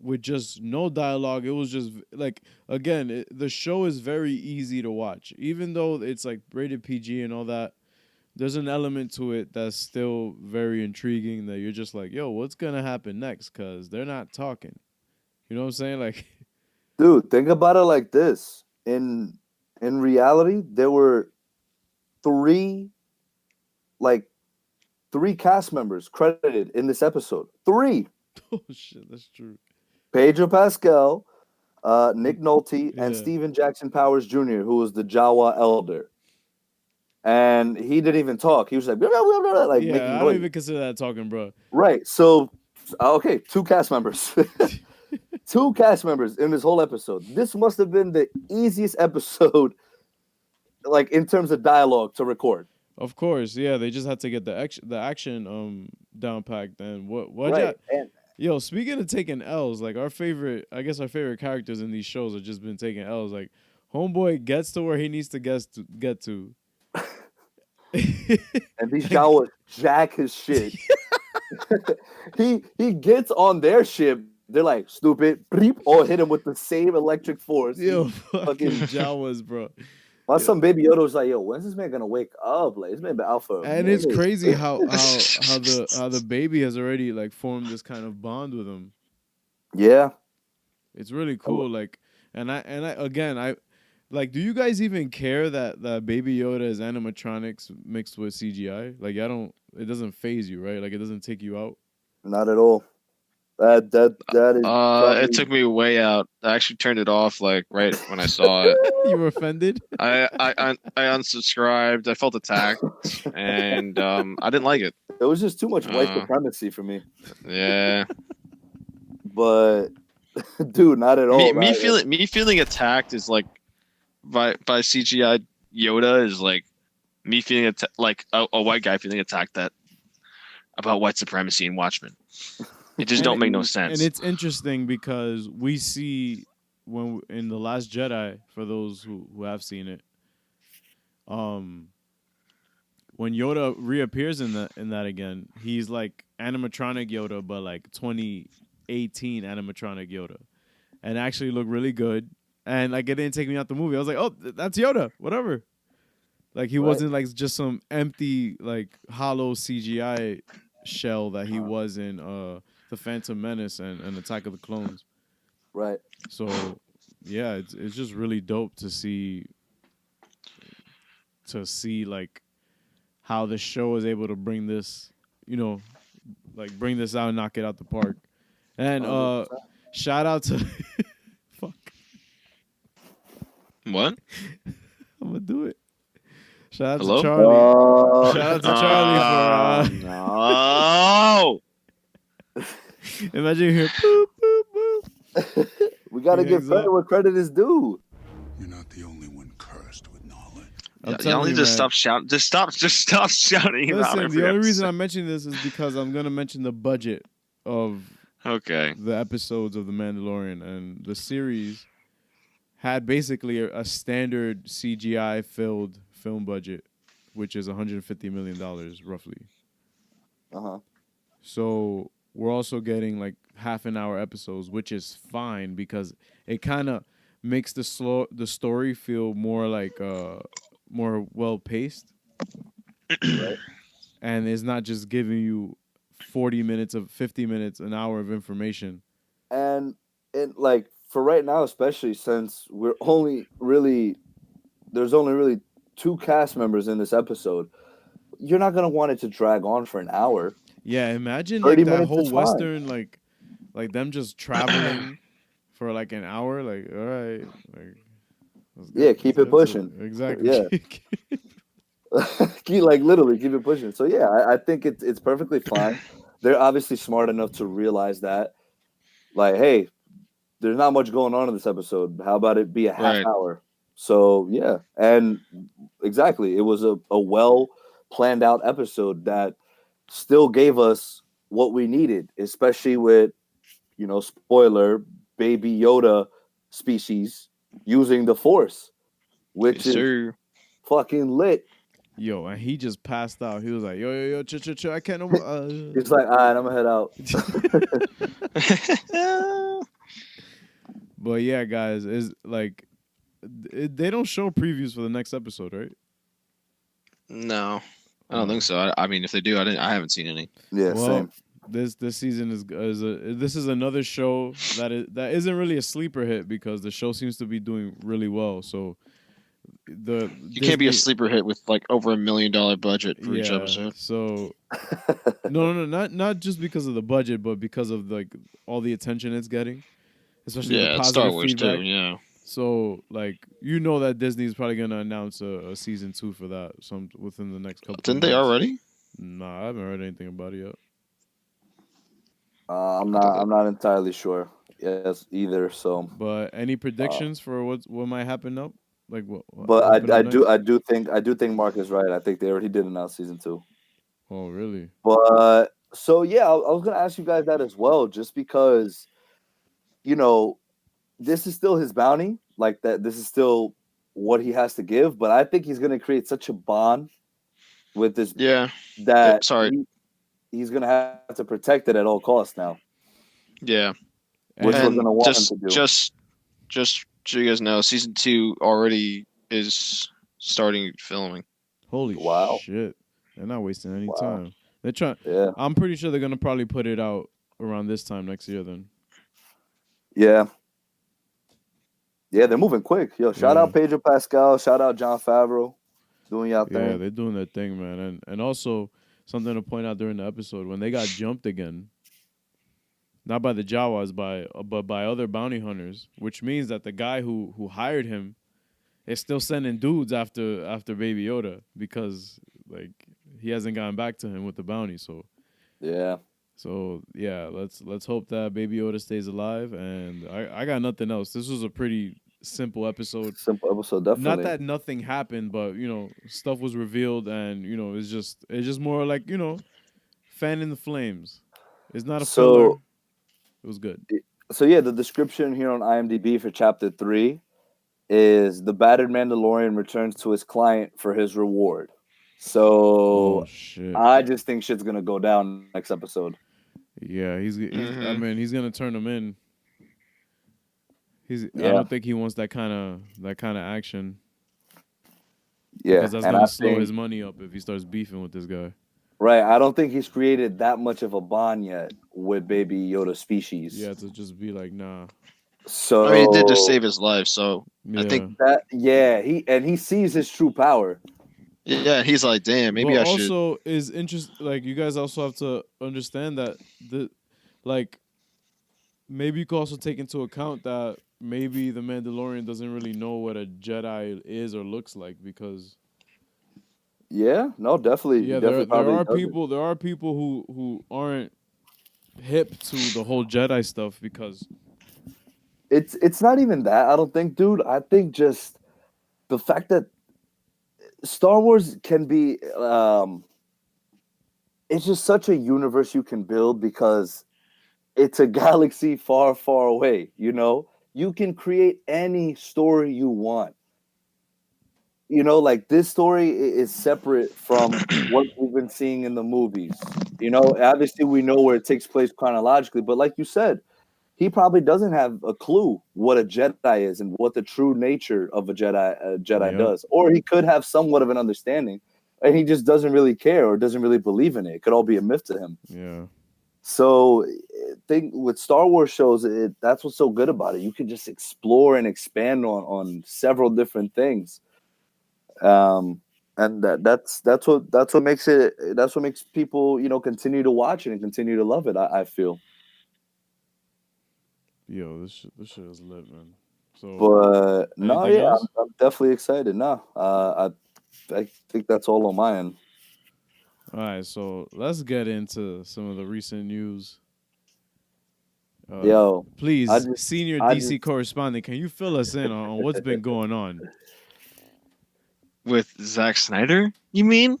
with just no dialogue, it was just like, again, the show is very easy to watch. Even though it's like rated PG and all that, there's an element to it that's still very intriguing that you're just like, yo, what's going to happen next? Because they're not talking. You know what I'm saying? Like, dude, think about it like this. In reality, there were three cast members credited in this episode. 3. Oh shit, that's true. Pedro Pascal, Nick Nolte, and Stephen Jackson Powers Jr., who was the Jawa elder. And he didn't even talk. He was like, blah, blah, blah, blah, like making noise. I don't even consider that talking, bro. Right. So, okay, 2 cast members. 2 cast members in this whole episode. This must have been the easiest episode, like in terms of dialogue, to record. Of course, yeah. They just had to get the action down packed. And what right. Yo, speaking of taking L's, like our favorite characters in these shows have just been taking L's. Like homeboy gets to where he needs to get to. And these Jawas jack his shit. he gets on their ship. They're like, stupid, bleep, or hit him with the same electric force. Yo, fucking Jawas, bro. While some baby Yoda was like, yo, when's this man gonna wake up? Like, this man been out for a And minute. it's crazy how the baby has already like formed this kind of bond with him. Yeah. It's really cool. Like, and I like, do you guys even care that Baby Yoda is animatronics mixed with CGI? Like, it doesn't phase you, right? Like, it doesn't take you out. Not at all. That is. It took me way out. I actually turned it off like right when I saw it. You were offended? I unsubscribed. I felt attacked, and I didn't like it. It was just too much white supremacy for me. Yeah. But, dude, not at all. Me feeling attacked is like by CGI Yoda is like me feeling like a white guy feeling attacked about white supremacy in Watchmen. It just don't make no sense. And it's interesting because we see in The Last Jedi, for those who have seen it, when Yoda reappears in that again, he's like animatronic Yoda, but like 2018 animatronic Yoda, and actually looked really good. And like, it didn't take me out the movie. I was like, oh, that's Yoda, whatever. Like, he wasn't like just some empty, like hollow CGI shell that he was in The Phantom Menace and Attack of the Clones. Right. So yeah, it's just really dope to see to see like how the show is able to bring this, like bring this out and knock it out the park. And 100%. shout out to fuck, What? I'm gonna do it. Shout out Hello? to Charlie. Oh, Shout out to Charlie for No. imagine you hear boop boop boop. we gotta He give hangs credit up. where credit is due. You're not the only one cursed with knowledge. I'm Y'all telling need you, to man. stop shouting. Just stop shouting about Listen, every the only reason episode. I'm mentioning this is because I'm gonna mention the budget of Okay. the episodes of The Mandalorian, and the series had basically a standard CGI filled film budget, which is $150 million roughly. So we're also getting like half an hour episodes, which is fine because it kind of makes the story feel more like more well paced, Right. and it's not just giving you 40 minutes of 50 minutes, an hour of information. And like for right now, especially since there's only really 2 cast members in this episode, you're not gonna want it to drag on for an hour. Yeah, imagine 30 like that minutes whole is fine. Western, like them just traveling for like an hour. Like, all right, like, Yeah, keep it pushing. Exactly. Yeah. Literally keep it pushing. So yeah, I think it's perfectly fine. They're obviously smart enough to realize that, like, hey, there's not much going on in this episode. How about it be a half Right. hour? So yeah, and exactly, it was a well planned out episode that still gave us what we needed, especially with, spoiler, Baby Yoda species using the Force, which Yes, is sir. fucking lit. Yo, and he just passed out. He was like, yo, I can't. It's like, all right, I'm gonna head out. But yeah, guys, is like they don't show previews for the next episode, right? No, I don't think so. I mean, if they do, I haven't seen any. Yeah, Well, same. this season this is another show that isn't really a sleeper hit because the show seems to be doing really well. So You can't be a sleeper hit with like over $1 million budget for each episode. So no, not just because of the budget, but because of like all the attention it's getting, especially the Yeah, it's positive Star Wars feedback. too. Yeah. So like that Disney's probably gonna announce a season 2 for that within the next couple. Didn't they months. already? Nah, I haven't heard anything about it yet. I'm not entirely sure. Yes, either. So, But any predictions for what might happen up? Like what? but happen I up next? do think Mark is right. I think they already did announce season 2. Oh really? But so yeah, I was gonna ask you guys that as well, just because, this is still his bounty, like that. This is still what he has to give. But I think he's gonna create such a bond with this Yeah. that Sorry. he's gonna have to protect it at all costs now. Yeah. Which we're And gonna want him just to do. just so you guys know, season 2 already is starting filming. Holy Wow. shit! They're not wasting any Wow. time. They're trying. Yeah, I'm pretty sure they're gonna probably put it out around this time next year. Then. yeah, they're moving quick. Yo, shout Yeah. out Pedro Pascal. Shout out Jon Favreau, doing y'all Yeah, thing. they're doing their thing, man. And also something to point out during the episode when they got jumped again. Not by the Jawas, but by other bounty hunters, which means that the guy who hired him is still sending dudes after Baby Yoda because like he hasn't gotten back to him with the bounty. So Yeah, let's hope that Baby Yoda stays alive. And I got nothing else. This was a pretty simple episode. simple episode, definitely. Not that nothing happened, but stuff was revealed, and it's just more like fanning the flames. It's not a So- filler. It was good. So yeah, the description here on IMDb for chapter 3 is the battered Mandalorian returns to his client for his reward. So Oh shit! I just think shit's gonna go down next episode. Yeah, he's I Mhm. mean, he's gonna turn him in. I Yeah. don't think he wants that kind of action Yeah, because that's and gonna I slow think, his money up if he starts beefing with this guy. right. I don't think he's created that much of a bond yet with Baby Yoda species. Yeah, to just be like, nah. So I mean, it did just save his life, so Yeah. I think that. Yeah, he sees his true power. Yeah, he's like, damn, maybe But I should. also is interest like you guys also have to understand that like maybe you could also take into account that maybe the Mandalorian doesn't really know what a Jedi is or looks like because Yeah, no, definitely, he yeah, definitely there probably are doesn't. people who aren't hip to the whole Jedi stuff because It's not even that. I don't think, dude. I think just the fact that Star Wars can be, it's just such a universe you can build because it's a galaxy far, far away. You know, you can create any story you want. You know, like this story is separate from what we've been seeing in the movies. You know, obviously we know where it takes place chronologically, but like you said, he probably doesn't have a clue what a Jedi is and what the true nature of a Jedi yep, does. Or he could have somewhat of an understanding, and he just doesn't really care or doesn't really believe in it. It could all be a myth to him. yeah. So, think with Star Wars shows, that's what's so good about it. You can just explore and expand on several different things, and that's what makes it. That's what makes people continue to watch it and continue to love it. I feel. Yo, this shit is lit, man. So But no, anything yeah, else? I'm definitely excited. No, I think that's all on my end. All right, so let's get into some of the recent news. Yo, I Please, just, senior I DC just, correspondent, can you fill us in on what's been going on? With Zack Snyder, you mean?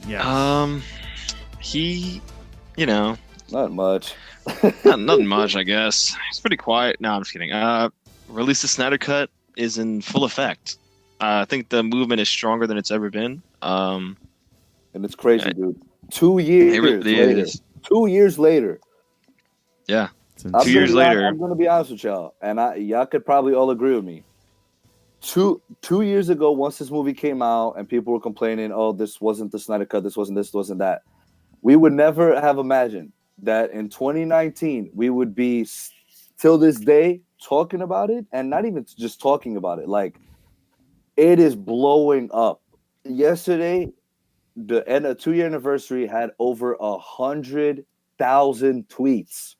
Yes. He, you know, not much. nothing much, I guess. He's pretty quiet. No, I'm just kidding. Release the Snyder Cut is in full effect. I think the movement is stronger than it's ever been. And it's crazy, It dude. 2 years really later. is. 2 years later. Yeah, It's I'm 2 gonna years be insane. honest, later. I'm gonna be honest with y'all, and y'all could probably all agree with me. Two years ago, once this movie came out, and people were complaining, "Oh, this wasn't the Snyder Cut. This wasn't this. Wasn't that." We would never have imagined that in 2019 we would be till this day talking about it, and not even just talking about it. Like it is blowing up. Yesterday, the end of 2 year anniversary had over 100,000 tweets.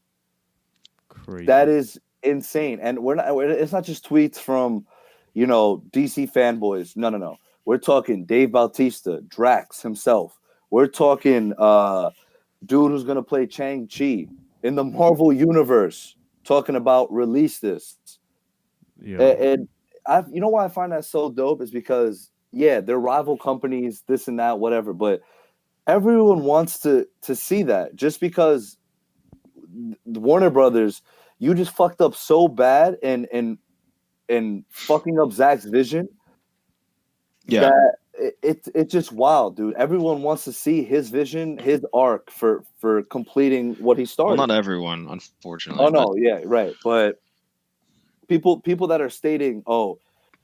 Crazy. That is insane. And it's not just tweets from, DC fanboys. No, no, no. We're talking Dave Bautista, Drax himself. We're talking dude who's gonna play Chang-Chi in the Marvel universe, talking about release this. Yeah. And you know why I find that so dope is because yeah, they're rival companies, this and that, whatever, but everyone wants to see that just because Warner Brothers, you just fucked up so bad and fucking up Zach's vision Yeah. that it's just wild, dude. Everyone wants to see his vision, his arc for completing what he Well, started. not everyone, unfortunately, Oh but no, yeah, right. But people that are stating, "Oh,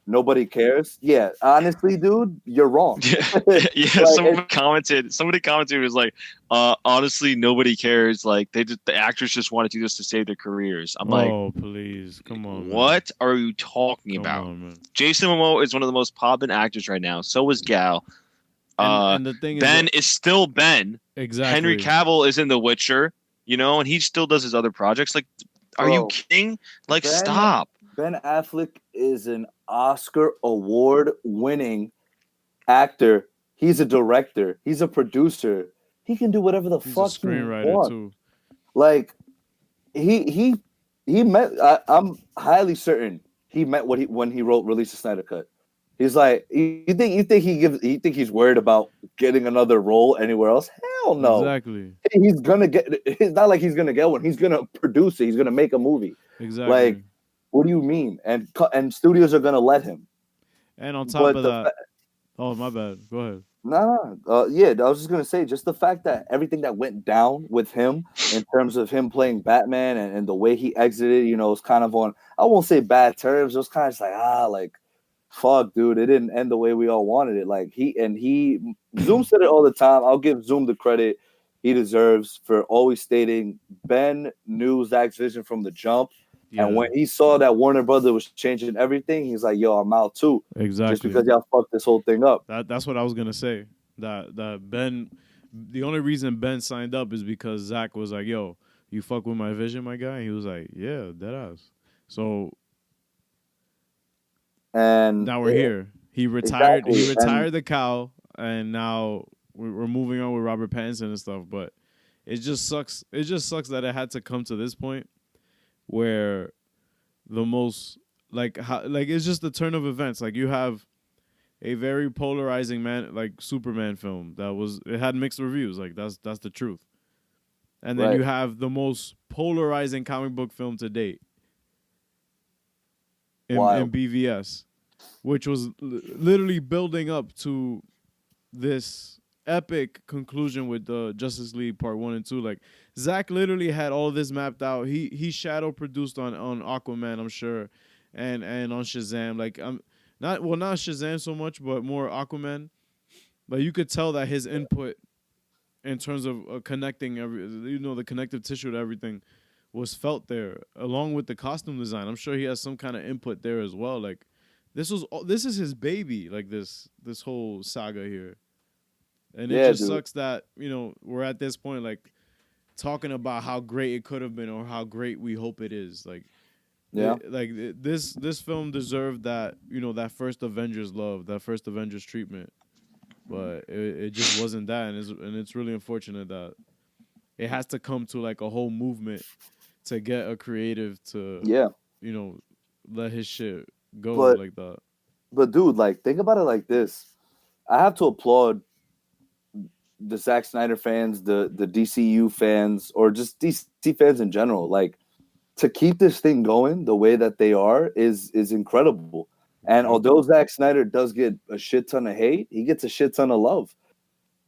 nobody cares." Yeah, honestly, dude, you're wrong. yeah. Like it, Somebody commented was like, honestly, nobody cares. Like the actors just want to do this to save their careers. I'm like, Oh, please. Come on, man. what are you talking Come about? on, man. Jason Momoa is one of the most poppin' actors right now. So is Gal. And the thing Ben is is still Ben. exactly. Henry Cavill is in The Witcher, and he still does his other projects. Like, are you bro, kidding? Like, Ben stop. Ben Affleck is an Oscar award winning actor. He's a director. He's a producer. He can do whatever the He's a fuck he screenwriter wants. too. Like he meant. I'm highly certain he meant what he when he wrote "Release the Snyder Cut." He's like, you think he's worried about getting another role anywhere else? Hell no. Exactly. He's gonna get. It's not like he's gonna get one. He's gonna produce it. He's gonna make a movie. Exactly. Like, what do you mean? And studios are gonna let him. And on top But of the that, oh my bad. Go ahead. yeah, I was just gonna say, just the fact that everything that went down with him in terms of him playing Batman and the way he exited, it's kind of on. I won't say bad terms. It was kind of just like fuck, dude, it didn't end the way we all wanted it. Like Zoom said it all the time. I'll give Zoom the credit he deserves for always stating Ben knew Zach's vision from the jump. And when he saw that Warner Brother was changing everything, he's like, "Yo, I'm out too." Exactly. Just because y'all fucked this whole thing up. That's what I was gonna say. That Ben, the only reason Ben signed up is because Zach was like, "Yo, you fuck with my vision, my guy." And he was like, "Yeah, deadass." So And now we're here. He retired. Exactly. He retired the cow, and now we're moving on with Robert Pattinson and stuff. But it just sucks. It just sucks that it had to come to this point where the most like it's just the turn of events. Like you have a very polarizing Superman film it had mixed reviews. Like that's the truth. And then you have the most polarizing comic book film to date in BVS, which was literally building up to this epic conclusion with the Justice League Part 1 and 2. Like Zach literally had all of this mapped out. He shadow produced on Aquaman, I'm sure, and on Shazam. Like not Shazam so much, but more Aquaman. But you could tell that his input in terms of connecting the connective tissue to everything was felt there, along with the costume design. I'm sure he has some kind of input there as well. Like this is his baby. Like this whole saga here. And it just sucks that, we're at this point, like, talking about how great it could have been or how great we hope it is. Like, this film deserved that, that first Avengers love, that first Avengers treatment. But it just wasn't that. And it's really unfortunate that it has to come to, like, a whole movement to get a creative to, let his shit go like that. But, dude, like, think about it like this. I have to applaud the Zack Snyder fans, the DCU fans, or just DC fans in general. Like, to keep this thing going the way that they are is incredible. And although Zack Snyder does get a shit ton of hate, he gets a shit ton of love.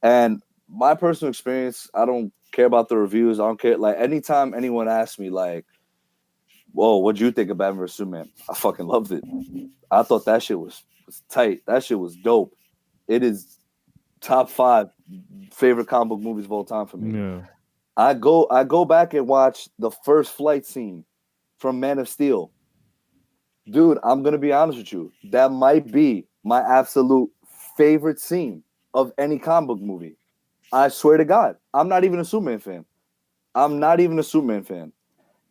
And my personal experience, I don't care about the reviews. I don't care. Like, anytime anyone asks me, like, whoa, what'd you think of Batman vs. Superman? I fucking loved it. I thought that shit was tight. That shit was dope. It is top 5 favorite comic book movies of all time for me. Yeah. I go back and watch the first flight scene from Man of Steel. Dude, I'm going to be honest with you. That might be my absolute favorite scene of any comic book movie. I swear to God. I'm not even a Superman fan.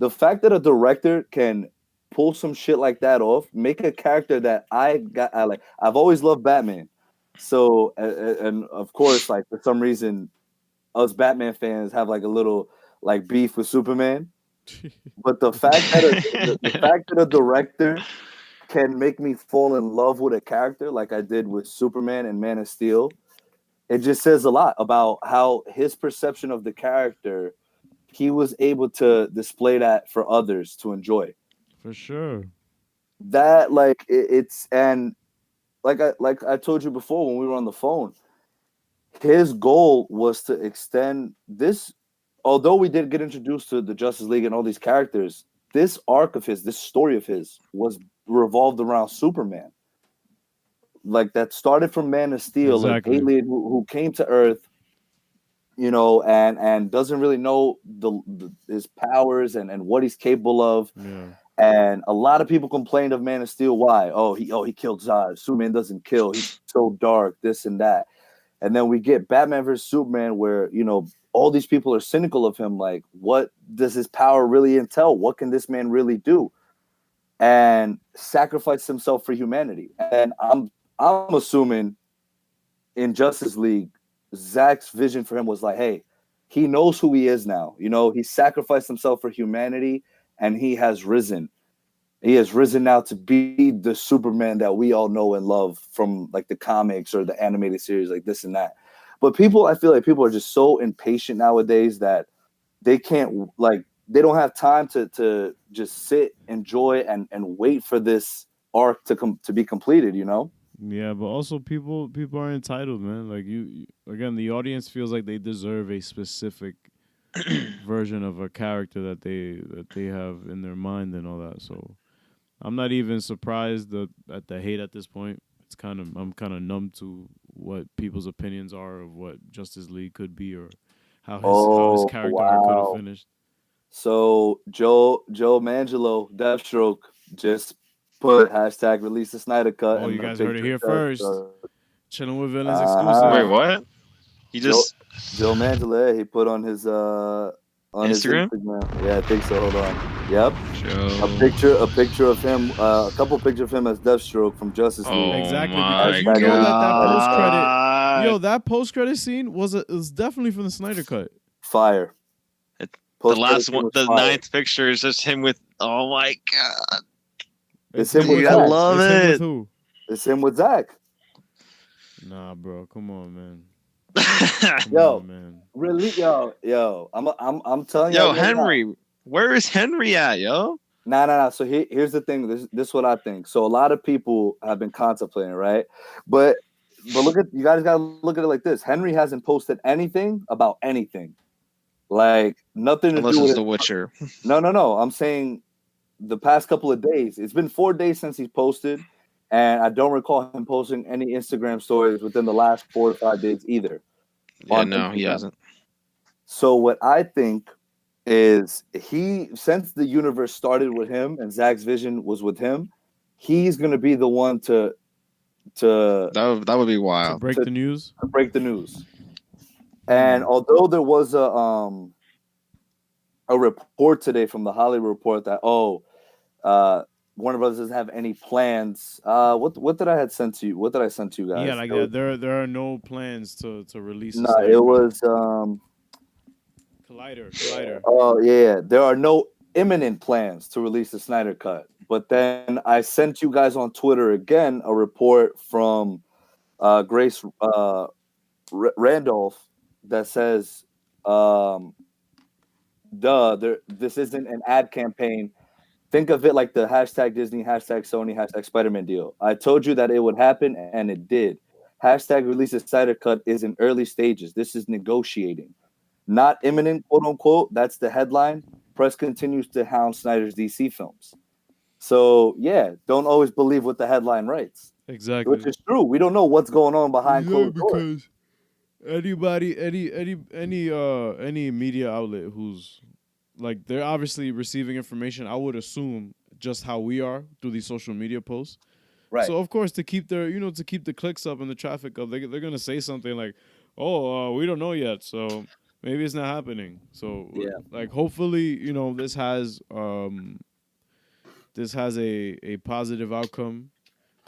The fact that a director can pull some shit like that off, make a character that I like. I've always loved Batman. So, and of course, like, for some reason, us Batman fans have like a little like beef with Superman. But the fact that a director can make me fall in love with a character like I did with Superman and Man of Steel, it just says a lot about how his perception of the character, he was able to display that for others to enjoy. For sure. That like it's and like I told you before when we were on the phone, his goal was to extend this. Although we did get introduced to the Justice League and all these characters, this arc of his, this story of his, was revolved around Superman. Like, that started from Man of Steel, exactly. An alien who came to Earth, and doesn't really know his powers and what he's capable of. Yeah. And a lot of people complained of Man of Steel. Why? He killed Zod. Superman doesn't kill. He's so dark, this and that. And then we get Batman vs. Superman where, all these people are cynical of him. Like, what does his power really entail? What can this man really do? And sacrifice himself for humanity. And I'm assuming in Justice League, Zack's vision for him was like, hey, he knows who he is now. He sacrificed himself for humanity and he has risen. He has risen now to be the Superman that we all know and love from like the comics or the animated series, like this and that. But I feel like people are just so impatient nowadays that they can't, like, they don't have time to just sit, enjoy, and wait for this arc to be completed, Yeah, but also people are entitled, man. Like you again, the audience feels like they deserve a specific version of a character that they have in their mind and all that. So I'm not even surprised at the hate at this point. I'm kind of numb to what people's opinions are of what Justice League could be or how his character could have finished. So Joe Mangelo, Deathstroke, just put hashtag release the Snyder Cut. Oh, and you a guys heard it picture here of first. Deathstroke. Chilling with Villains Uh-huh. exclusive. Wait, what? He just Joe Mangelo, he put on his Instagram? his Instagram. Yeah, I think so. Hold on. Yep. Joe. A picture of him, a couple pictures of him as Deathstroke from Justice League. Oh Exactly, my because you know that post credit, God. that post credit scene was definitely from the Snyder Cut. Fire. The Post-credit last scene one, was the fire. 9th picture is just him with. Oh my God. It's him with Dude, Zach. I love It's him with it. who? It's him with Zach. Nah, bro, come on, man. Yo, on, man. Really, yo, I'm telling you. Yo, Henry, where is Henry at, yo? Nah. So here's the thing. This is what I think. So a lot of people have been contemplating, right? But look at, you guys gotta look at it like this. Henry hasn't posted anything about anything. Like nothing to Unless do it's with The Witcher. No. I'm saying the past couple of days. It's been 4 days since he's posted, and I don't recall him posting any Instagram stories within the last 4 to 5 days either. Yeah, no, he Instagram. hasn't. So what I think is, since the universe started with him and Zach's vision was with him, he's gonna be the one to That would be To wild. break the news. break the news. And although there was a report today from the Hollywood Report that Warner Brothers doesn't have any plans. What did I had sent to you? What did I send to you guys? Yeah, like that. There are no plans to release. No, it was Collider. Oh yeah, there are no imminent plans to release the Snyder Cut. But then I sent you guys on Twitter again a report from Grace Randolph that says, this isn't an ad campaign. Think of it like the hashtag Disney, hashtag Sony, hashtag Spider-Man deal. I told you that it would happen, and it did. Hashtag release the Snyder Cut is in early stages. This is negotiating. Not imminent, quote unquote. That's the headline. Press continues to hound Snyder's DC films. So yeah, don't always believe what the headline writes. Exactly. Which is true. We don't know what's going on behind closed doors. Anybody, any media outlet who's like, they're obviously receiving information, I would assume, just how we are through these social media posts. Right. So of course, to keep to keep the clicks up and the traffic up, they're gonna say something like, "Oh, we don't know yet, so maybe it's not happening." So yeah, like hopefully, this has a positive outcome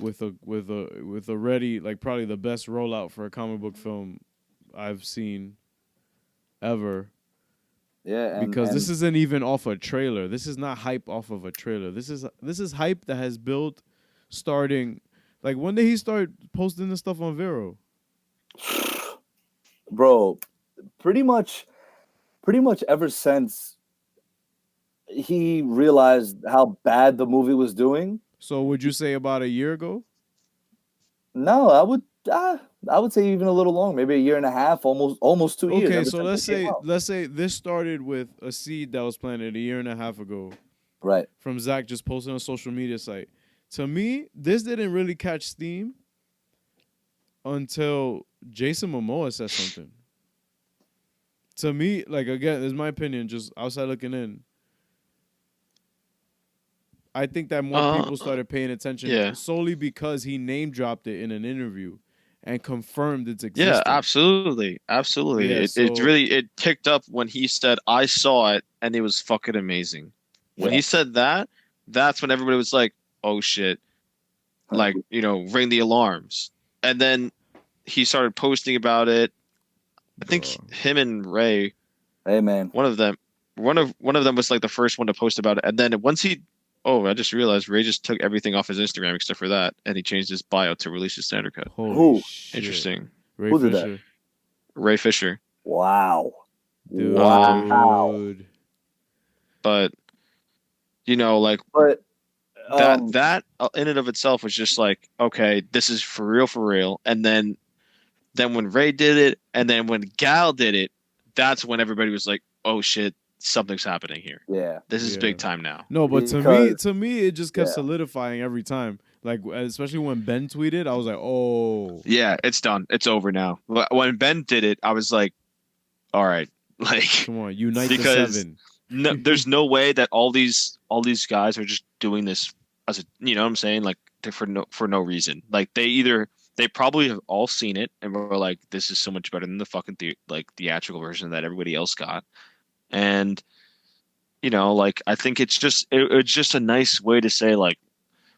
with a ready, like, probably the best rollout for a comic book film I've seen ever. Yeah, because this isn't even off a trailer. This is not hype off of a trailer. This is hype that has built starting, like, when did he start posting this stuff on Vero? Bro, pretty much ever since he realized how bad the movie was doing. So would you say about a year ago? No, I would say even a little long, maybe a year and a half, almost 2 years. Okay, so let's say this started with a seed that was planted a year and a half ago. Right. From Zach just posting on a social media site. To me, this didn't really catch steam until Jason Momoa said something. To me, like, again, this is my opinion, just outside looking in. I think that more people started paying attention solely because he name dropped it in an interview and confirmed its existence. Yeah, absolutely. Yeah, it picked up when he said, "I saw it and it was fucking amazing." When he said that, that's when everybody was like, "Oh shit." Like, ring the alarms. And then he started posting about it. I think him and Ray, hey man, one of them was like the first one to post about it. And then once I just realized Ray just took everything off his Instagram except for that, and he changed his bio to release his Snyder Cut. Holy shit. Interesting. Who did that? Ray Fisher. Wow. Dude. Wow. But that in and of itself was just like, okay, this is for real. And then when Ray did it, and then when Gal did it, that's when everybody was like, oh shit, something's happening here. Yeah, this is big time now. No, but to me, it just kept solidifying every time. Like, especially when Ben tweeted, I was like, oh, yeah, it's done. It's over now. When Ben did it, I was like, all right, like, come on, unite the seven. no, there's no way that all these guys are just doing this as a, you know what I'm saying, like for no reason. Like they probably have all seen it and were like, this is so much better than the fucking theatrical version that everybody else got. And like I think it's just a nice way to say, like,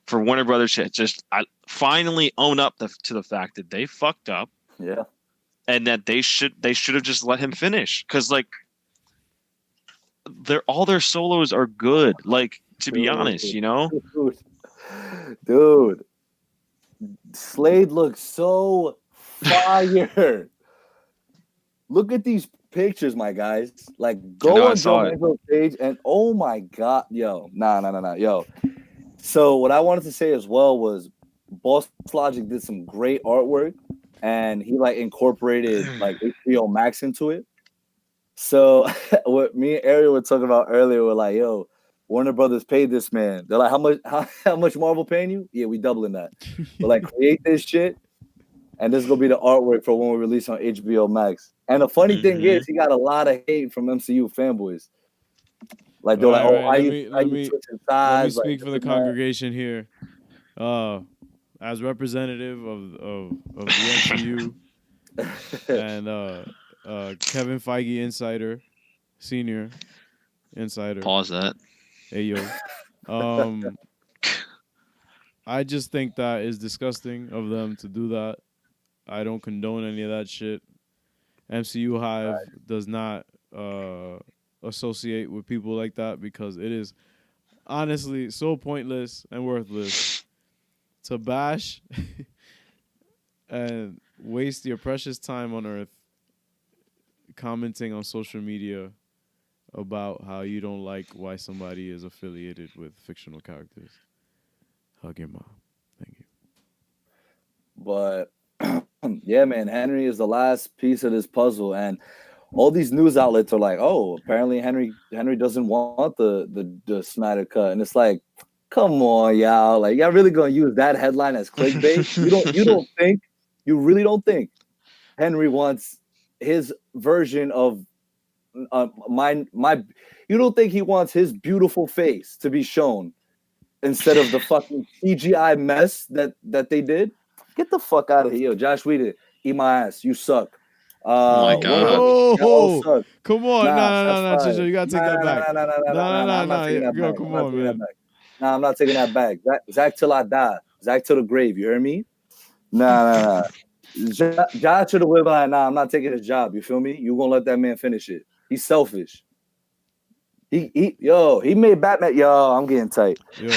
for Warner Brothers to just finally own up to the fact that they fucked up. Yeah. And that they should have just let him finish, because like all their solos are good. Like, to be honest, Dude, Slade looks so fire. Look at these pictures, my guys. Like, go on Joe Manganiello's page and oh my god, yo, nah, yo. So what I wanted to say as well was Boss Logic did some great artwork, and he like incorporated like HBO Max into it. So what me and Ariel were talking about earlier, we're like, yo, Warner Brothers paid this man. They're like, how much Marvel paying you? Yeah, we doubling that. But like, create this shit, and this is gonna be the artwork for when we release on HBO Max. And the funny thing is, he got a lot of hate from MCU fanboys. Like, they're let me speak for the congregation here. As representative of the MCU and Kevin Feige Senior Insider. Pause that. Hey yo. I just think that is disgusting of them to do that. I don't condone any of that shit. MCU Hive does not associate with people like that, because it is honestly so pointless and worthless to bash and waste your precious time on Earth commenting on social media about how you don't like why somebody is affiliated with fictional characters. Hug your mom. Thank you. But yeah, man, Henry is the last piece of this puzzle, and all these news outlets are like, "Oh, apparently Henry doesn't want the Snyder cut," and it's like, come on, y'all! Like, y'all really gonna use that headline as clickbait? You really don't think Henry wants his version of my? You don't think he wants his beautiful face to be shown instead of the fucking CGI mess that they did? Get the fuck out of here, yo. Josh Whedon, eat my ass. You suck. Oh my god! Oh, come on, no, Chicho, you gotta take that back. No, come on, man. Nah, I'm not taking that back. Zach till I die. Zach till the grave. You hear me? Nah. Josh should have been like, nah, I'm not taking his job. You feel me? You gonna let that man finish it? He's selfish. He made Batman. Yo, I'm getting tight. Yo,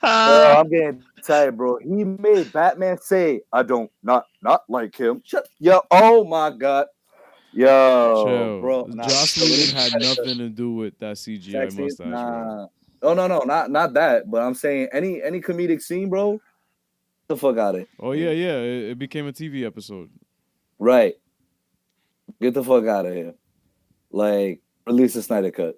I'm getting tight, bro. He made Batman say, "I don't not like him." Yo, oh my god. Yo, chill. Bro. Joss Whedon had nothing to do with that CGI mustache, bro. Oh no, not that. But I'm saying any comedic scene, bro. Get the fuck out of it. Oh yeah. It became a TV episode. Right. Get the fuck out of here. Like, release the Snyder cut.